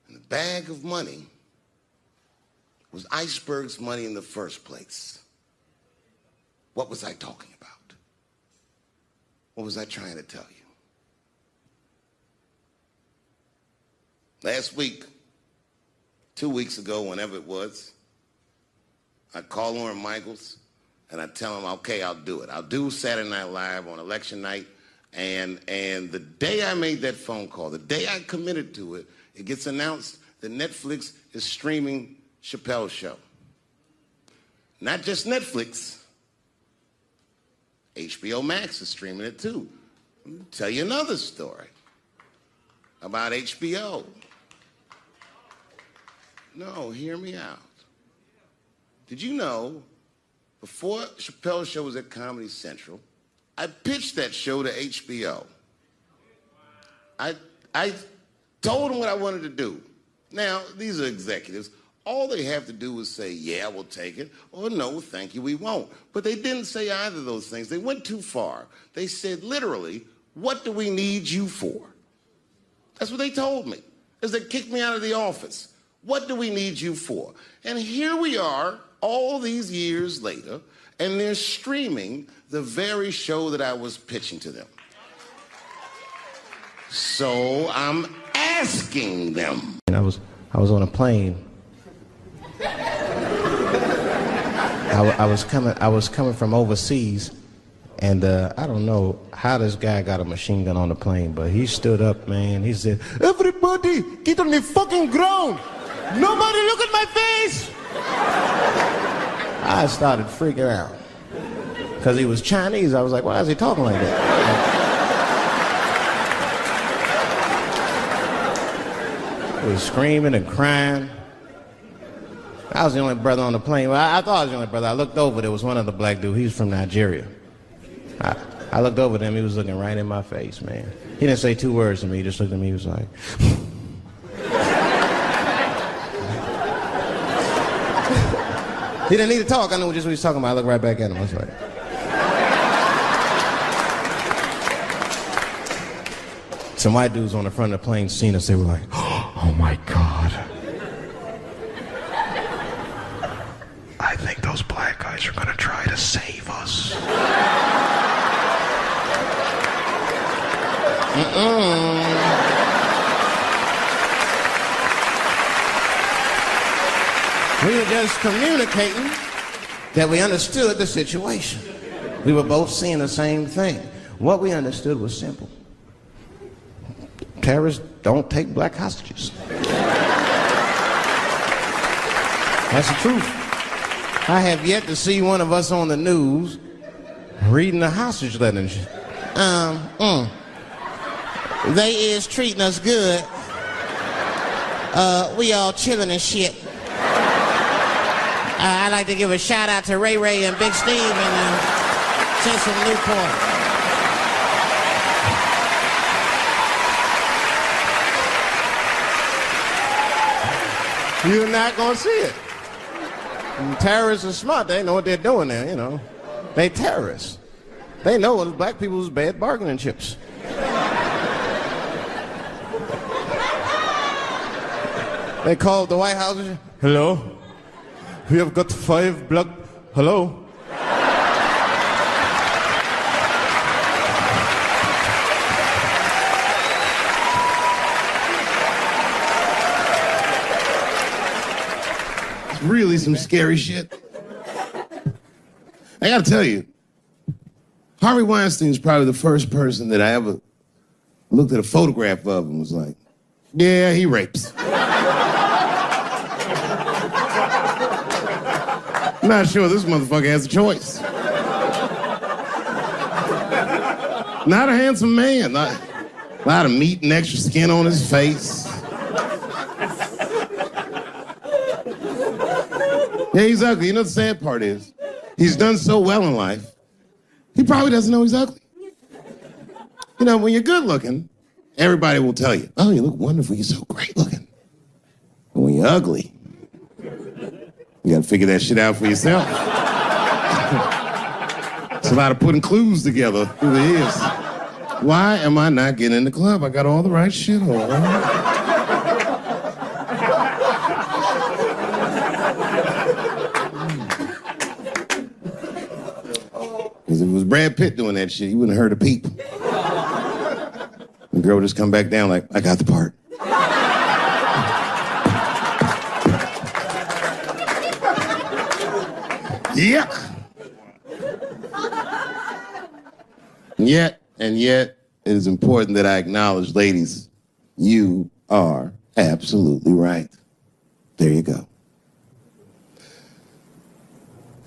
And the bag of money was Iceberg's money in the first place. What was I talking about? What was I trying to tell you? Last week, 2 weeks ago, whenever it was, I call Lauren Michaels and I tell him, okay, I'll do it. I'll do Saturday Night Live on election night. And the day I made that phone call, the day I committed to it, it gets announced that Netflix is streaming Chappelle's show. Not just Netflix, HBO Max is streaming it too. Let me tell you another story about HBO. No, hear me out. Did you know, before Chappelle's show was at Comedy Central, I pitched that show to HBO. I told them what I wanted to do. Now, these are executives. All they have to do is say, yeah, we'll take it, or no, thank you, we won't. But they didn't say either of those things. They went too far. They said, literally, what do we need you for? That's what they told me, as they kicked me out of the office. What do we need you for? And here we are, all these years later, and they're streaming the very show that I was pitching to them. So I'm asking them. And I was on a plane. I was coming from overseas, and I don't know how this guy got a machine gun on the plane, but he stood up, man. He said, "Everybody, get on the fucking ground! Nobody look at my face!" I started freaking out because he was Chinese. I was like, why is he talking like that? He was screaming and crying. I was the only brother on the plane. Well, I thought I was the only brother. I looked over. There was one other black dude. He was from Nigeria. I looked over at him. He was looking right in my face, man. He didn't say two words to me. He just looked at me. He was like... He didn't need to talk. I knew just what he was talking about. I looked right back at him. I was like... Some white dudes on the front of the plane seen us. They were like, oh my God. I think those black guys are gonna try to save us. We were just communicating that we understood the situation. We were both seeing the same thing. What we understood was simple. Terrorists don't take black hostages. That's the truth. I have yet to see one of us on the news reading a hostage letter and shit. They is treating us good. We all chilling and shit. I'd like to give a shout out to Ray Ray and Big Steve and Central Newport. You're not gonna see it. And terrorists are smart. They know what they're doing there, you know. They terrorists. They know it's black people's bad bargaining chips. They called the White House. Hello? We have got 5 black... Hello? It's really some scary shit. I gotta tell you, Harvey Weinstein is probably the first person that I ever looked at a photograph of and was like, yeah, he rapes. I'm not sure this motherfucker has a choice. Not a handsome man. Not a lot of meat and extra skin on his face. Yeah, he's ugly. You know the sad part is, he's done so well in life, he probably doesn't know he's ugly. You know, when you're good looking, everybody will tell you, oh, you look wonderful, you're so great looking. But when you're ugly, you gotta figure that shit out for yourself. It's a lot of putting clues together through the years. Why am I not getting in the club? I got all the right shit on. Because if it was Brad Pitt doing that shit, you wouldn't have heard a peep. The girl just come back down like, I got the part. Yuck. Yet, it is important that I acknowledge, ladies, you are absolutely right. There you go.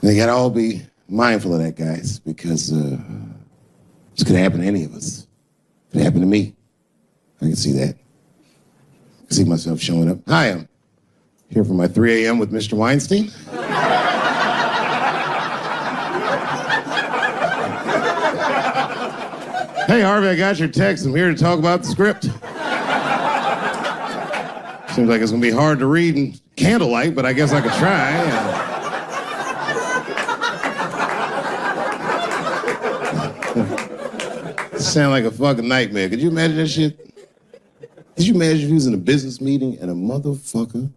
They gotta all be mindful of that, guys, because this could happen to any of us. It could happen to me. I can see that. I can see myself showing up. Hi, I'm here for my 3 a.m. with Mr. Weinstein. Hey, Harvey, I got your text. I'm here to talk about the script. Seems like it's going to be hard to read in candlelight, but I guess I could try. Sound like a fucking nightmare. Could you imagine that shit? Could you imagine if you was in a business meeting and a motherfucker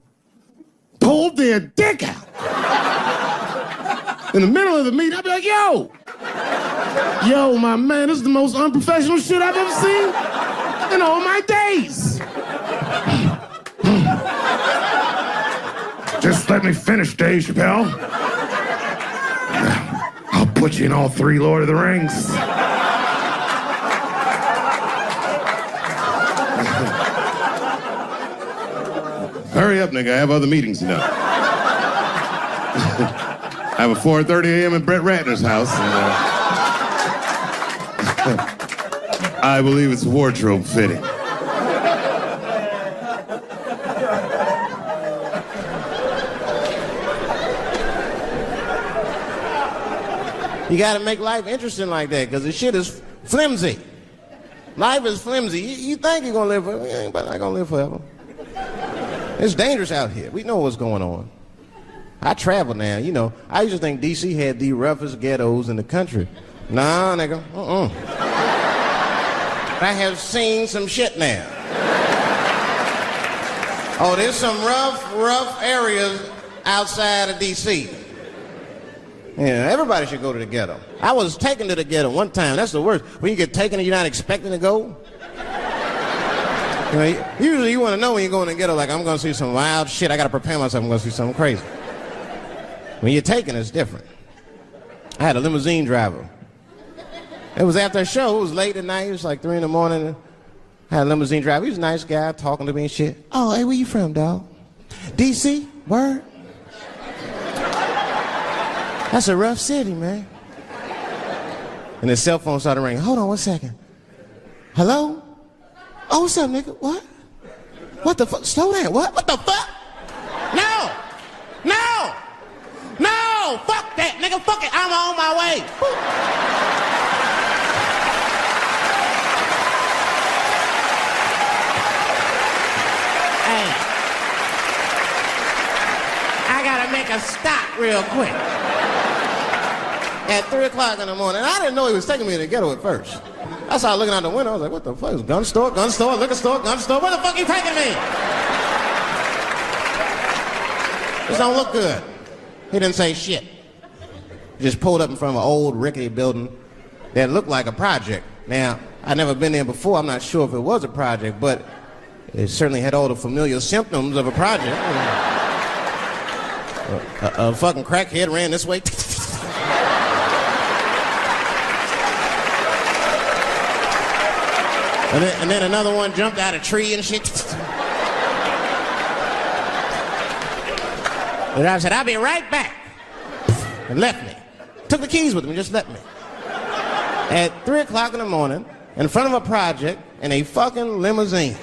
pulled their dick out? In the middle of the meeting, I'd be like, yo, my man, this is the most unprofessional shit I've ever seen in all my days. Just let me finish, Dave Chappelle. I'll put you in all 3 Lord of the Rings. Hurry up, nigga. I have other meetings now. I have a 4:30 a.m. at Brett Ratner's house. And, I believe it's wardrobe fitting. You gotta make life interesting like that, because the shit is flimsy. Life is flimsy. You think you're gonna live forever, you ain't not gonna live forever. It's dangerous out here. We know what's going on. I travel now, you know. I used to think D.C. had the roughest ghettos in the country. Nah, nigga, I have seen some shit now. Oh, there's some rough areas outside of D.C. Yeah, everybody should go to the ghetto. I was taken to the ghetto one time. That's the worst. When you get taken and you're not expecting to go. You know, usually you want to know when you go in the ghetto, like, I'm going to see some wild shit. I got to prepare myself. I'm going to see something crazy. When you're taken, it's different. I had a limousine driver. It was after a show. It was late at night. It was like 3 in the morning. I had a limousine driver. He was a nice guy talking to me and shit. Oh, hey, where you from, dog? D.C.? Word? That's a rough city, man. And his cell phone started ringing. Hold on 1 second. Hello? Oh, what's up, nigga? What? What the fuck? Slow down. What? What the fuck? No! No! No! Fuck that, nigga. Fuck it. I'm on my way. Hey. I gotta make a stop real quick. At 3 o'clock in the morning. I didn't know he was taking me to the ghetto at first. I started looking out the window. I was like, what the fuck? It's gun store, liquor store, gun store. Where the fuck are you taking me? This don't look good. He didn't say shit. He just pulled up in front of an old rickety building that looked like a project. Now, I'd never been there before. I'm not sure if it was a project, but it certainly had all the familiar symptoms of a project. A fucking crackhead ran this way. And then another one jumped out of a tree and shit. And I said, I'll be right back. and left me. Took the keys with him and just left me. At 3 o'clock in the morning, in front of a project, in a fucking limousine.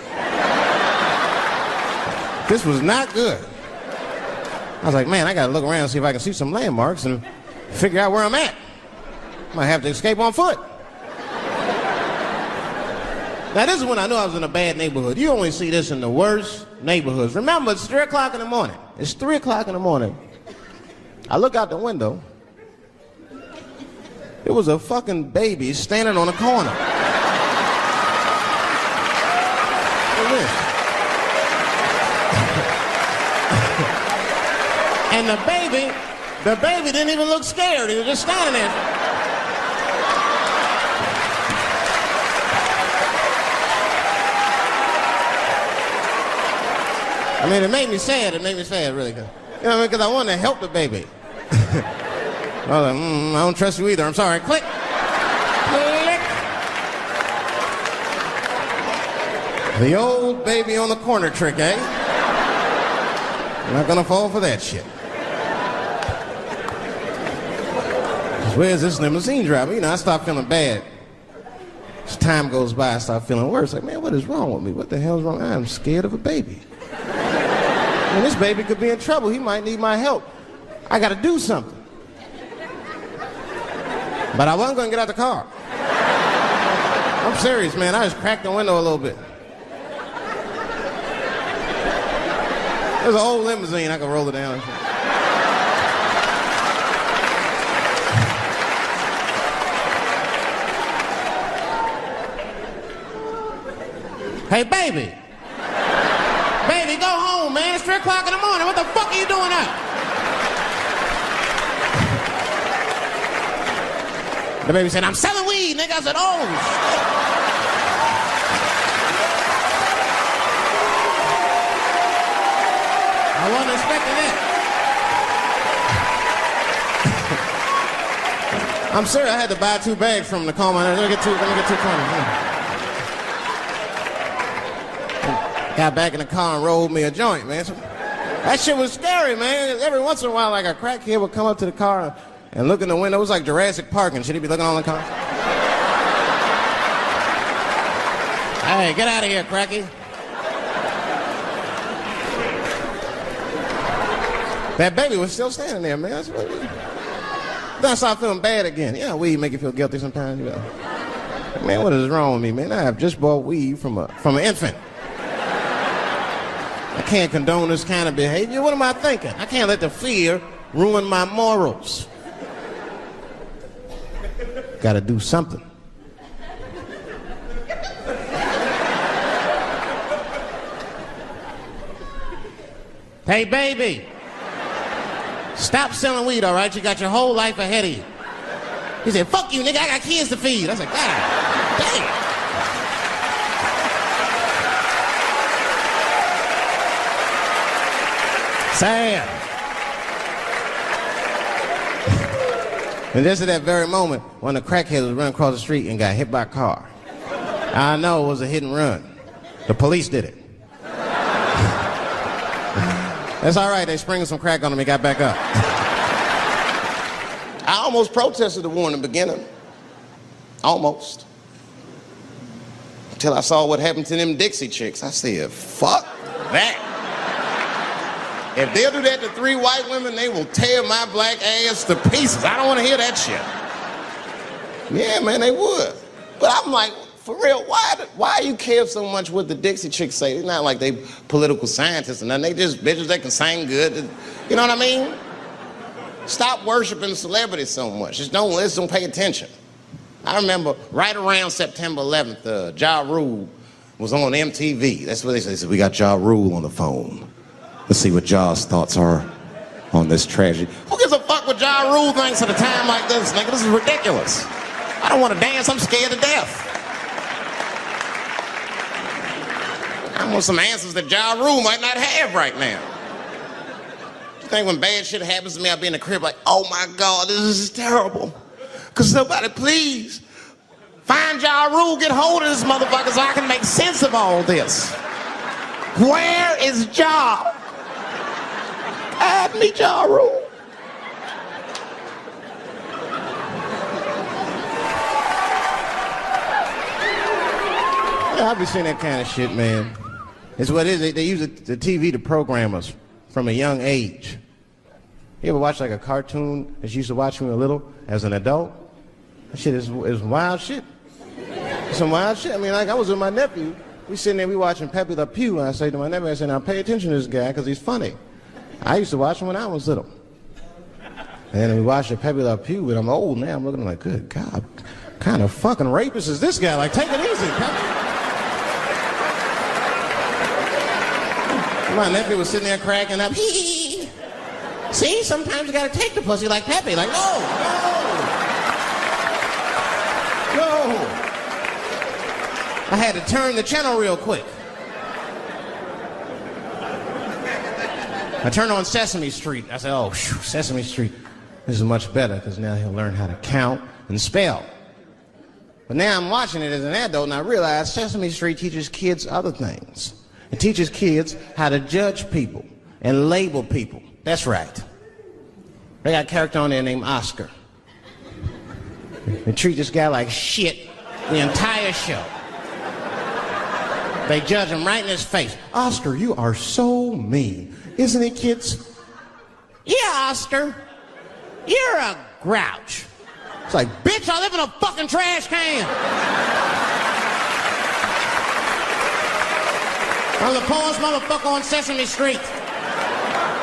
This was not good. I was like, man, I gotta look around and see if I can see some landmarks and figure out where I'm at. Might have to escape on foot. Now, this is when I knew I was in a bad neighborhood. You only see this in the worst neighborhoods. Remember, it's 3 o'clock in the morning. It's 3 o'clock in the morning. I look out the window. It was a fucking baby standing on a corner. Look at this. And the baby didn't even look scared. He was just standing there. I mean, it made me sad. It made me sad, really. You know what I mean? Because I wanted to help the baby. I was like, I don't trust you either. I'm sorry. Click. Click. The old baby on the corner trick, eh? I'm not gonna fall for that shit. Where's this limousine driver? You know, I start feeling bad. As time goes by, I start feeling worse. Like, man, what is wrong with me? What the hell's wrong? I'm scared of a baby. And this baby could be in trouble. He might need my help. I gotta do something. But I wasn't gonna get out the car. I'm serious, man. I just cracked the window a little bit. There's an old limousine. I can roll it down. Hey, baby. Baby, go home, man. It's 3 o'clock in the morning. What the fuck are you doing up? The baby said, I'm selling weed, nigga. I said, oh, shit. I wasn't expecting that. I'm serious. I had to buy 2 bags from the car. Let me get 2 coins. Got back in the car and rolled me a joint, man. So, that shit was scary, man. Every once in a while, like a crackhead would come up to the car and look in the window. It was like Jurassic Park and shit. He'd be looking all in the car. Hey, get out of here, cracky. That baby was still standing there, man. Then I started feeling bad again. Yeah, weed make you feel guilty sometimes. You know. Man, what is wrong with me, man? I have just bought weed from an infant. I can't condone this kind of behavior. What am I thinking? I can't let the fear ruin my morals. Gotta do something. Hey, baby. Stop selling weed, all right? You got your whole life ahead of you. He said, fuck you, nigga. I got kids to feed. I was like, God damn. Sad. And just at that very moment, one of the crackheads was running across the street and got hit by a car. I know it was a hit and run. The police did it. That's all right. They sprinkled some crack on him and got back up. I almost protested the war in the beginning. Almost. Until I saw what happened to them Dixie chicks. I said, fuck that. If they'll do that to 3 white women, they will tear my black ass to pieces. I don't want to hear that shit. Yeah, man, they would. But I'm like, for real, why you care so much what the Dixie chicks say? It's not like they political scientists or nothing. They just bitches that can sing good. You know what I mean? Stop worshiping celebrities so much. Just don't listen, don't pay attention. I remember right around September 11th, Ja Rule was on MTV. That's what they said. They said, we got Ja Rule on the phone. Let's see what Ja's thoughts are on this tragedy. Who gives a fuck what Ja Rule thinks at a time like this, nigga? This is ridiculous. I don't want to dance. I'm scared to death. I want some answers that Ja Rule might not have right now. You think when bad shit happens to me, I'll be in the crib like, oh my God, this is terrible. Could somebody please find Ja Rule, get hold of this motherfucker so I can make sense of all this. Where is Ja? Add me Ja Rule. Yeah, I be seeing that kind of shit, man. It's what it is. They use the TV to program us from a young age. You ever watch like a cartoon that you used to watch when you were little as an adult? That shit is wild shit. It's some wild shit. I mean, like I was with my nephew. We sitting there, we watching Pepe Le Pew, and I say to my nephew, I say, now pay attention to this guy because he's funny. I used to watch him when I was little. And then we watched Pepe Le Pew, and I'm old now. I'm looking like, good God, what kind of fucking rapist is this guy? Like, take it easy, Pepe. My nephew was sitting there cracking up. Hee. See, sometimes you gotta take the pussy like Pepe. Like, no. I had to turn the channel real quick. I turned on Sesame Street. I said, oh, phew, Sesame Street. This is much better because now he'll learn how to count and spell. But now I'm watching it as an adult and I realize Sesame Street teaches kids other things. It teaches kids how to judge people and label people. That's right. They got a character on there named Oscar. They treat this guy like shit the entire show. They judge him right in his face. Oscar, you are so mean. Isn't it, kids? Yeah, Oscar. You're a grouch. It's like, bitch, I live in a fucking trash can. I'm the poorest motherfucker on Sesame Street.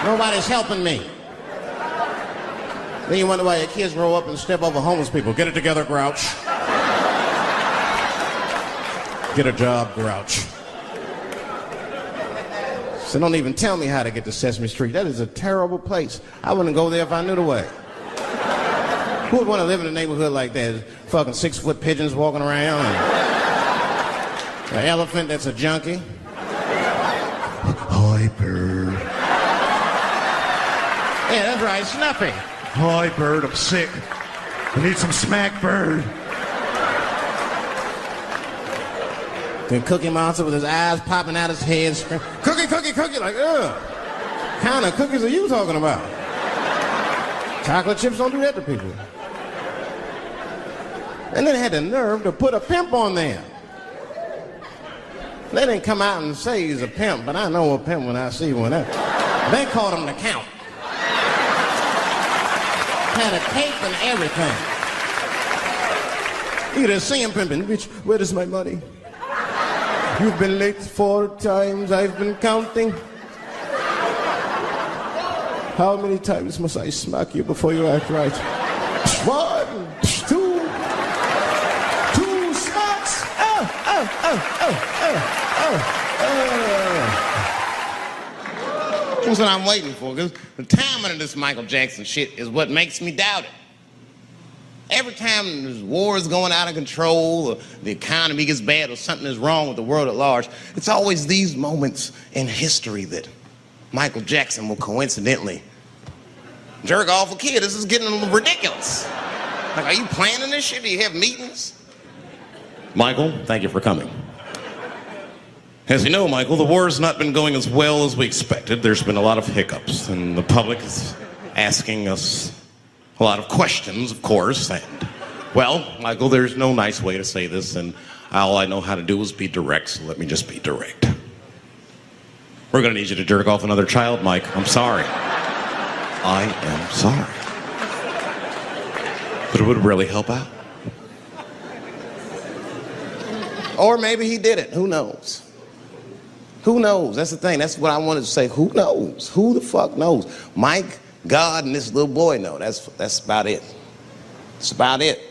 Nobody's helping me. Then you wonder why your kids grow up and step over homeless people. Get it together, grouch. Get a job, grouch. So don't even tell me how to get to Sesame Street. That is a terrible place. I wouldn't go there if I knew the way. Who would want to live in a neighborhood like that? Fucking 6-foot pigeons walking around and an elephant that's a junkie. Hi, bird. Yeah, that's right, Snuffy. Hi, bird, I'm sick. I need some smack, bird. Then Cookie Monster with his eyes popping out his head, screaming, cookie, cookie, cookie, like, ugh. What kind of cookies are you talking about? Chocolate chips don't do that to people. And then they had the nerve to put a pimp on there. They didn't come out and say he's a pimp, but I know a pimp when I see one. They called him the Count. Had a cape and everything. You could just see him pimping. Bitch, where is my money? You've been late 4 times, I've been counting. How many times must I smack you before you act right? 1, 2 smacks. That's what I'm waiting for, because the timing of this Michael Jackson shit is what makes me doubt it. Every time this war is going out of control, or the economy gets bad, or something is wrong with the world at large, it's always these moments in history that Michael Jackson will coincidentally jerk off a kid. This is getting a little ridiculous. Like, are you planning this shit? Do you have meetings? Michael, thank you for coming. As you know, Michael, the war has not been going as well as we expected. There's been a lot of hiccups, and the public is asking us a lot of questions, of course, and, well, Michael, there's no nice way to say this, and all I know how to do is be direct, so let me just be direct. We're gonna need you to jerk off another child, Mike. I'm sorry. I am sorry. But it would really help out. Or maybe he did it. Who knows? Who knows? That's the thing. That's what I wanted to say. Who knows? Who the fuck knows? Mike, God, and this little boy know. That's about it. That's about it.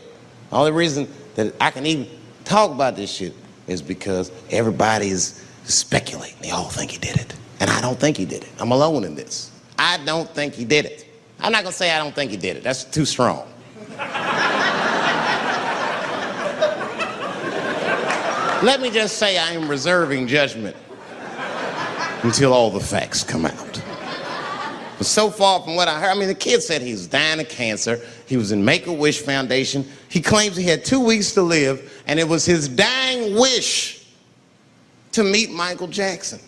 The only reason that I can even talk about this shit is because everybody is speculating. They all think he did it. And I don't think he did it. I'm alone in this. I don't think he did it. I'm not gonna say I don't think he did it. That's too strong. Let me just say I am reserving judgment until all the facts come out. But so far from what I heard, I mean, the kid said he was dying of cancer. He was in Make-A-Wish Foundation. He claims he had 2 weeks to live, and it was his dying wish to meet Michael Jackson.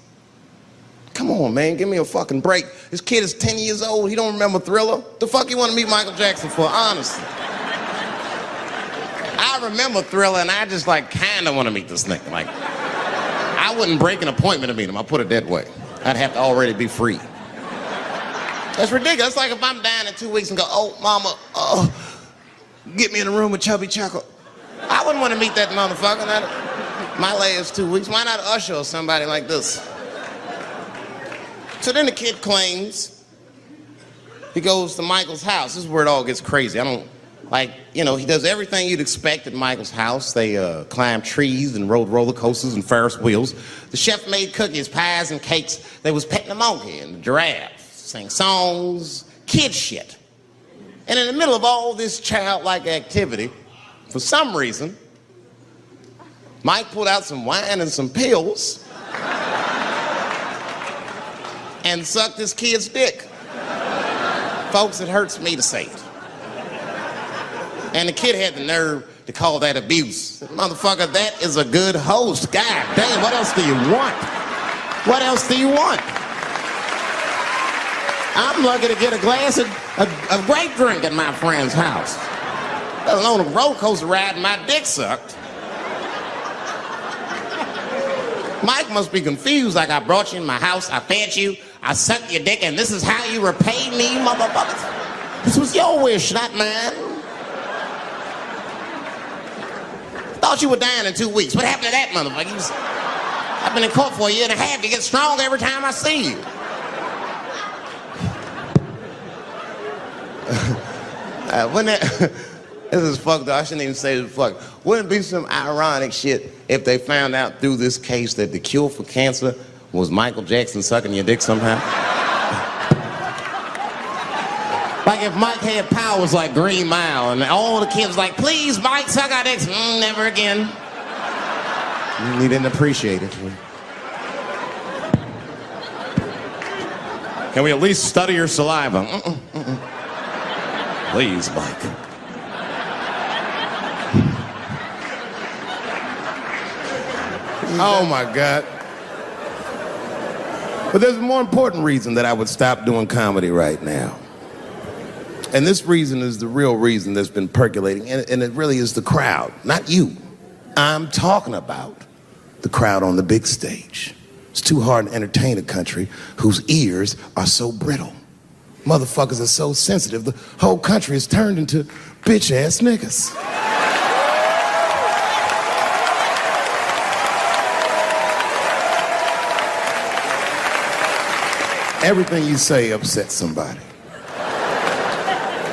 Come on, man, give me a fucking break. This kid is 10 years old. He don't remember Thriller. The fuck you want to meet Michael Jackson for, honestly? I remember Thriller, and I just, like, kind of want to meet this nigga. Like, wouldn't break an appointment to meet him, I'll put it that way. I'd have to already be free. That's ridiculous. It's like if I'm down in 2 weeks and go, oh, mama, get me in a room with Chubby Chuckle. I wouldn't want to meet that motherfucker. My last 2 weeks. Why not Usher or somebody like this? So then the kid claims he goes to Michael's house. This is where it all gets crazy. He does everything you'd expect at Michael's house. They climbed trees and rode roller coasters and Ferris wheels. The chef made cookies, pies, and cakes. They was petting the monkey and the giraffe, sang songs, kid shit. And in the middle of all this childlike activity, for some reason, Mike pulled out some wine and some pills and sucked his kid's dick. Folks, it hurts me to say it. And the kid had the nerve to call that abuse. Motherfucker, that is a good host. God damn, what else do you want? What else do you want? I'm lucky to get a glass of grape drink at my friend's house. Let alone a roller coaster ride and my dick sucked. Mike must be confused, like I brought you in my house, I fed you, I sucked your dick, and this is how you repay me, motherfuckers? This was your wish, not mine. Thought you were dying in 2 weeks. What happened to that motherfucker? I've been in court for a year and a half. You get stronger every time I see you. This is fucked up. I shouldn't even say this fuck. Wouldn't it be some ironic shit if they found out through this case that the cure for cancer was Michael Jackson sucking your dick somehow? Like if Mike had powers like Green Mile and all the kids like, please, Mike, suck our dicks. Never again. He didn't appreciate it. Can we at least study your saliva? Please, Mike. Oh, my God. But there's a more important reason that I would stop doing comedy right now. And this reason is the real reason that's been percolating, and it really is the crowd, not you. I'm talking about the crowd on the big stage. It's too hard to entertain a country whose ears are so brittle. Motherfuckers are so sensitive, the whole country is turned into bitch-ass niggas. Everything you say upsets somebody.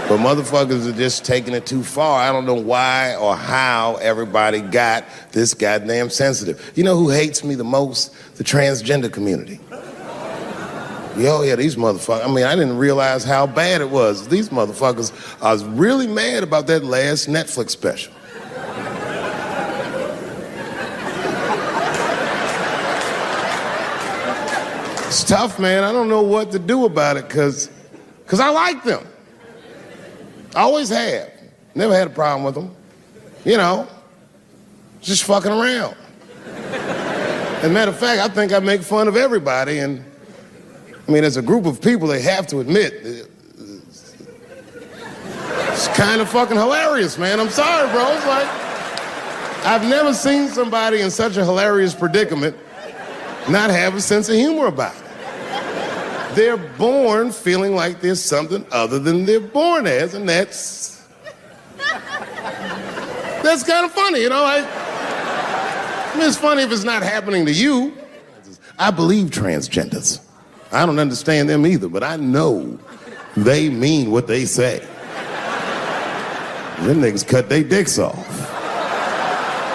But motherfuckers are just taking it too far. I don't know why or how everybody got this goddamn sensitive. You know who hates me the most? The transgender community. Yeah, these motherfuckers. I mean, I didn't realize how bad it was. These motherfuckers are really mad about that last Netflix special. It's tough, man. I don't know what to do about it because I like them. I always have. Never had a problem with them. You know, just fucking around. As a matter of fact, I think I make fun of everybody. And I mean, as a group of people, they have to admit, it's kind of fucking hilarious, man. I'm sorry, bro. It's like, I've never seen somebody in such a hilarious predicament not have a sense of humor about it. They're born feeling like there's something other than they're born as, and that's kind of funny, you know? I mean, it's funny if it's not happening to you. I believe transgenders. I don't understand them either, but I know they mean what they say. Them niggas cut their dicks off.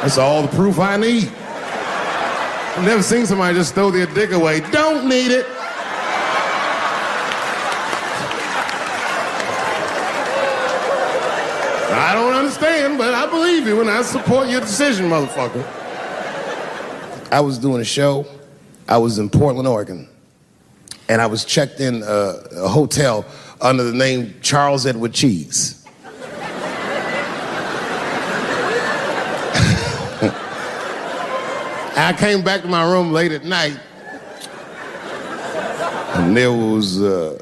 That's all the proof I need. I've never seen somebody just throw their dick away. Don't need it. I don't understand, but I believe you and I support your decision, motherfucker. I was doing a show. I was in Portland, Oregon. And I was checked in a hotel under the name Charles Edward Cheese. I came back to my room late at night, and there was a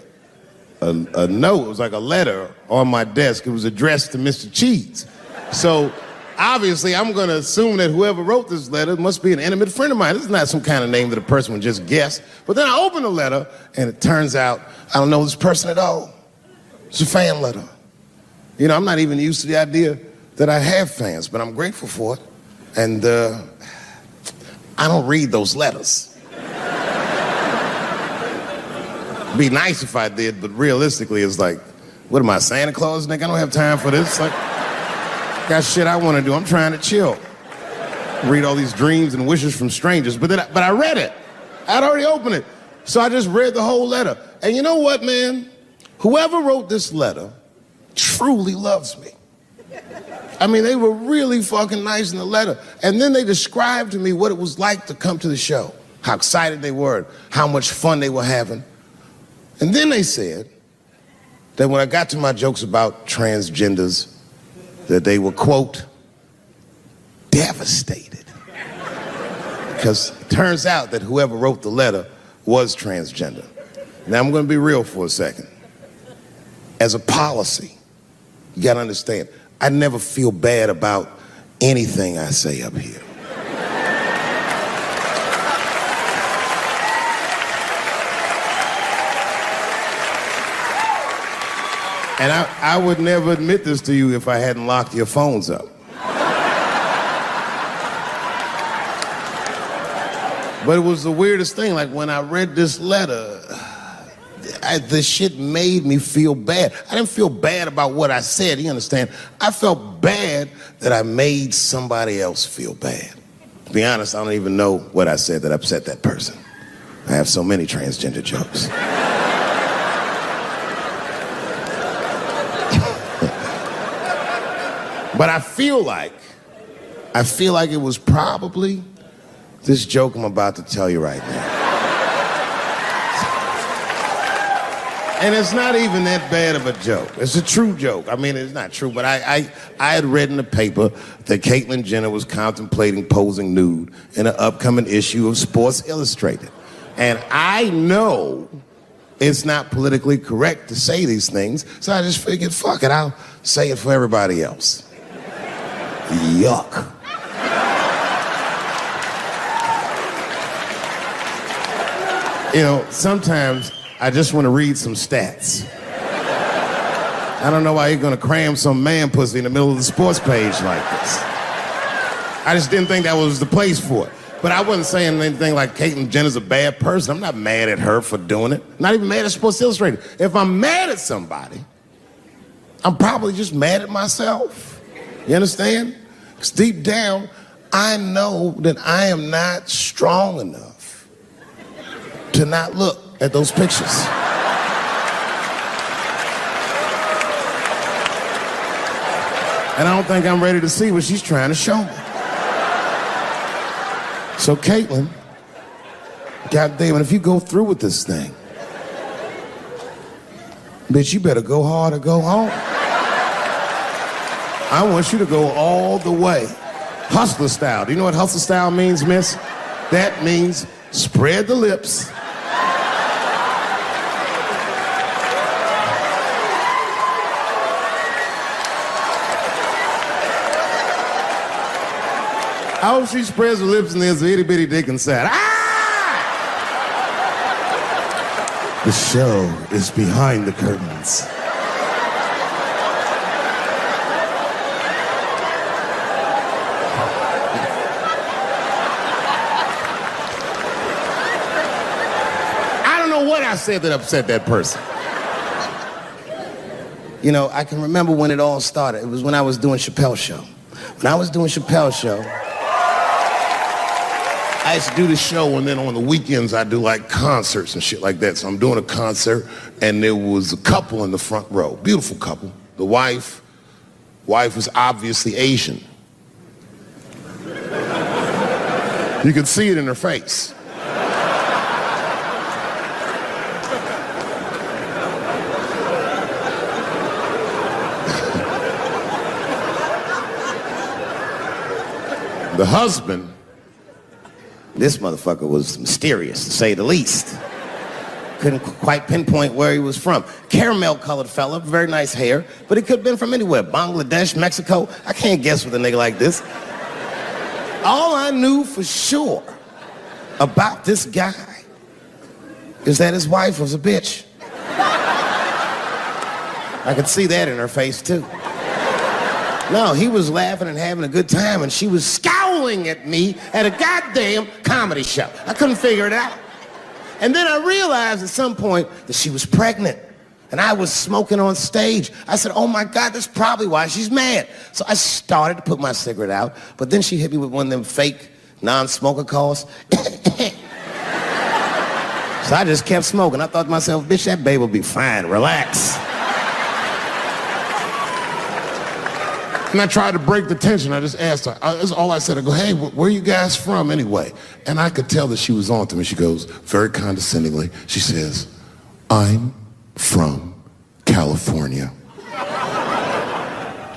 note. It was like a letter on my desk. It was addressed to Mr. Cheese. So obviously, I'm going to assume that whoever wrote this letter must be an intimate friend of mine. This is not some kind of name that a person would just guess. But then I open the letter, and it turns out I don't know this person at all. It's a fan letter. You know, I'm not even used to the idea that I have fans, but I'm grateful for it. And I don't read those letters. It'd be nice if I did, but realistically, it's like, what am I, Santa Claus, nigga? I don't have time for this. Like, got shit I want to do. I'm trying to chill. Read all these dreams and wishes from strangers. But I read it. I'd already opened it. So I just read the whole letter. And you know what, man? Whoever wrote this letter truly loves me. I mean, they were really fucking nice in the letter. And then they described to me what it was like to come to the show, how excited they were, how much fun they were having. And then they said that when I got to my jokes about transgenders, that they were, quote, devastated. Because it turns out that whoever wrote the letter was transgender. Now, I'm going to be real for a second. As a policy, you got to understand, I never feel bad about anything I say up here. And I would never admit this to you if I hadn't locked your phones up. But it was the weirdest thing. Like, when I read this letter, this shit made me feel bad. I didn't feel bad about what I said, you understand? I felt bad that I made somebody else feel bad. To be honest, I don't even know what I said that upset that person. I have so many transgender jokes. But I feel like it was probably this joke I'm about to tell you right now. And it's not even that bad of a joke. It's a true joke. I mean, it's not true, but I had read in the paper that Caitlyn Jenner was contemplating posing nude in an upcoming issue of Sports Illustrated. And I know it's not politically correct to say these things, so I just figured, fuck it, I'll say it for everybody else. Yuck. You know, sometimes I just want to read some stats. I don't know why you're going to cram some man pussy in the middle of the sports page like this. I just didn't think that was the place for it. But I wasn't saying anything like Caitlyn Jenner's a bad person. I'm not mad at her for doing it. Not even mad at Sports Illustrated. If I'm mad at somebody, I'm probably just mad at myself. You understand? Because deep down, I know that I am not strong enough to not look at those pictures. And I don't think I'm ready to see what she's trying to show me. So Caitlyn, goddamn it, if you go through with this thing, bitch, you better go hard or go home. I want you to go all the way. Hustler style. Do you know what hustler style means, miss? That means spread the lips. I hope she spreads her lips and there's an itty bitty dick inside. Ah! The show is behind the curtains. I don't know what I said that upset that person. You know, I can remember when it all started. It was when I was doing Chappelle show. When I was doing Chappelle show, I used to do the show, and then on the weekends I do like concerts and shit like that. So I'm doing a concert, and there was a couple in the front row, beautiful couple. The wife was obviously Asian. You could see it in her face. The husband, this motherfucker was mysterious, to say the least. Couldn't quite pinpoint where he was from. Caramel-colored fella, very nice hair, but he could have been from anywhere. Bangladesh, Mexico. I can't guess with a nigga like this. All I knew for sure about this guy is that his wife was a bitch. I could see that in her face, too. No, he was laughing and having a good time, and she was scowling at me at a goddamn comedy show. I couldn't figure it out. And then I realized at some point that she was pregnant, and I was smoking on stage. I said, oh my God, that's probably why she's mad. So I started to put my cigarette out, but then she hit me with one of them fake non-smoker calls. So I just kept smoking. I thought to myself, bitch, that baby will be fine, relax. And I tried to break the tension. I just asked her. That's all I said. I go, hey, where are you guys from anyway? And I could tell that she was on to me. She goes, very condescendingly, she says, I'm from California.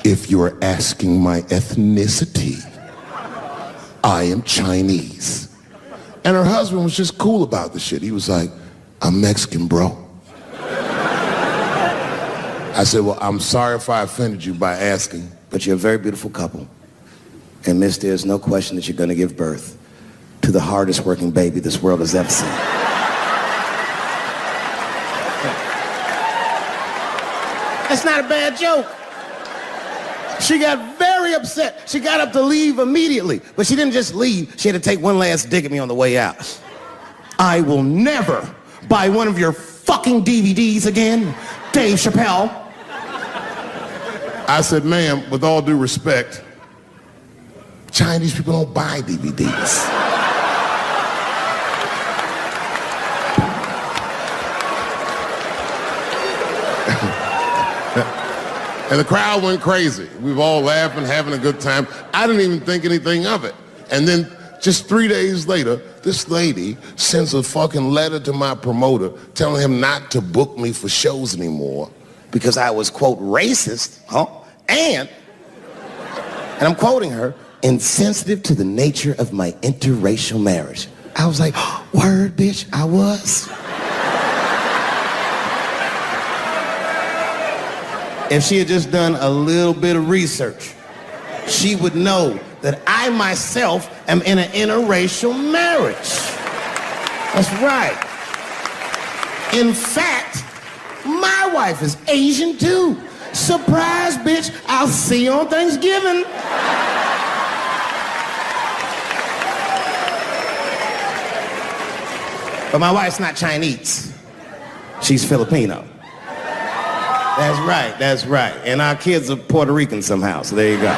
If you're asking my ethnicity, I am Chinese. And her husband was just cool about the shit. He was like, I'm Mexican, bro. I said, well, I'm sorry if I offended you by asking, but you're a very beautiful couple. And miss, there's no question that you're gonna give birth to the hardest working baby this world has ever seen. That's not a bad joke. She got very upset. She got up to leave immediately, but she didn't just leave. She had to take one last dig at me on the way out. I will never buy one of your fucking DVDs again, Dave Chappelle. I said, ma'am, with all due respect, Chinese people don't buy DVDs. And the crowd went crazy. We were all laughing, having a good time. I didn't even think anything of it. And then just 3 days later, this lady sends a fucking letter to my promoter telling him not to book me for shows anymore because I was, quote, racist, and I'm quoting her, insensitive to the nature of my interracial marriage. I was like, word, bitch, I was. If she had just done a little bit of research, she would know that I myself am in an interracial marriage. That's right. In fact, my wife is Asian too. Surprise, bitch, I'll see you on Thanksgiving. But my wife's not Chinese. She's Filipino. That's right, that's right. And our kids are Puerto Rican somehow, so there you go.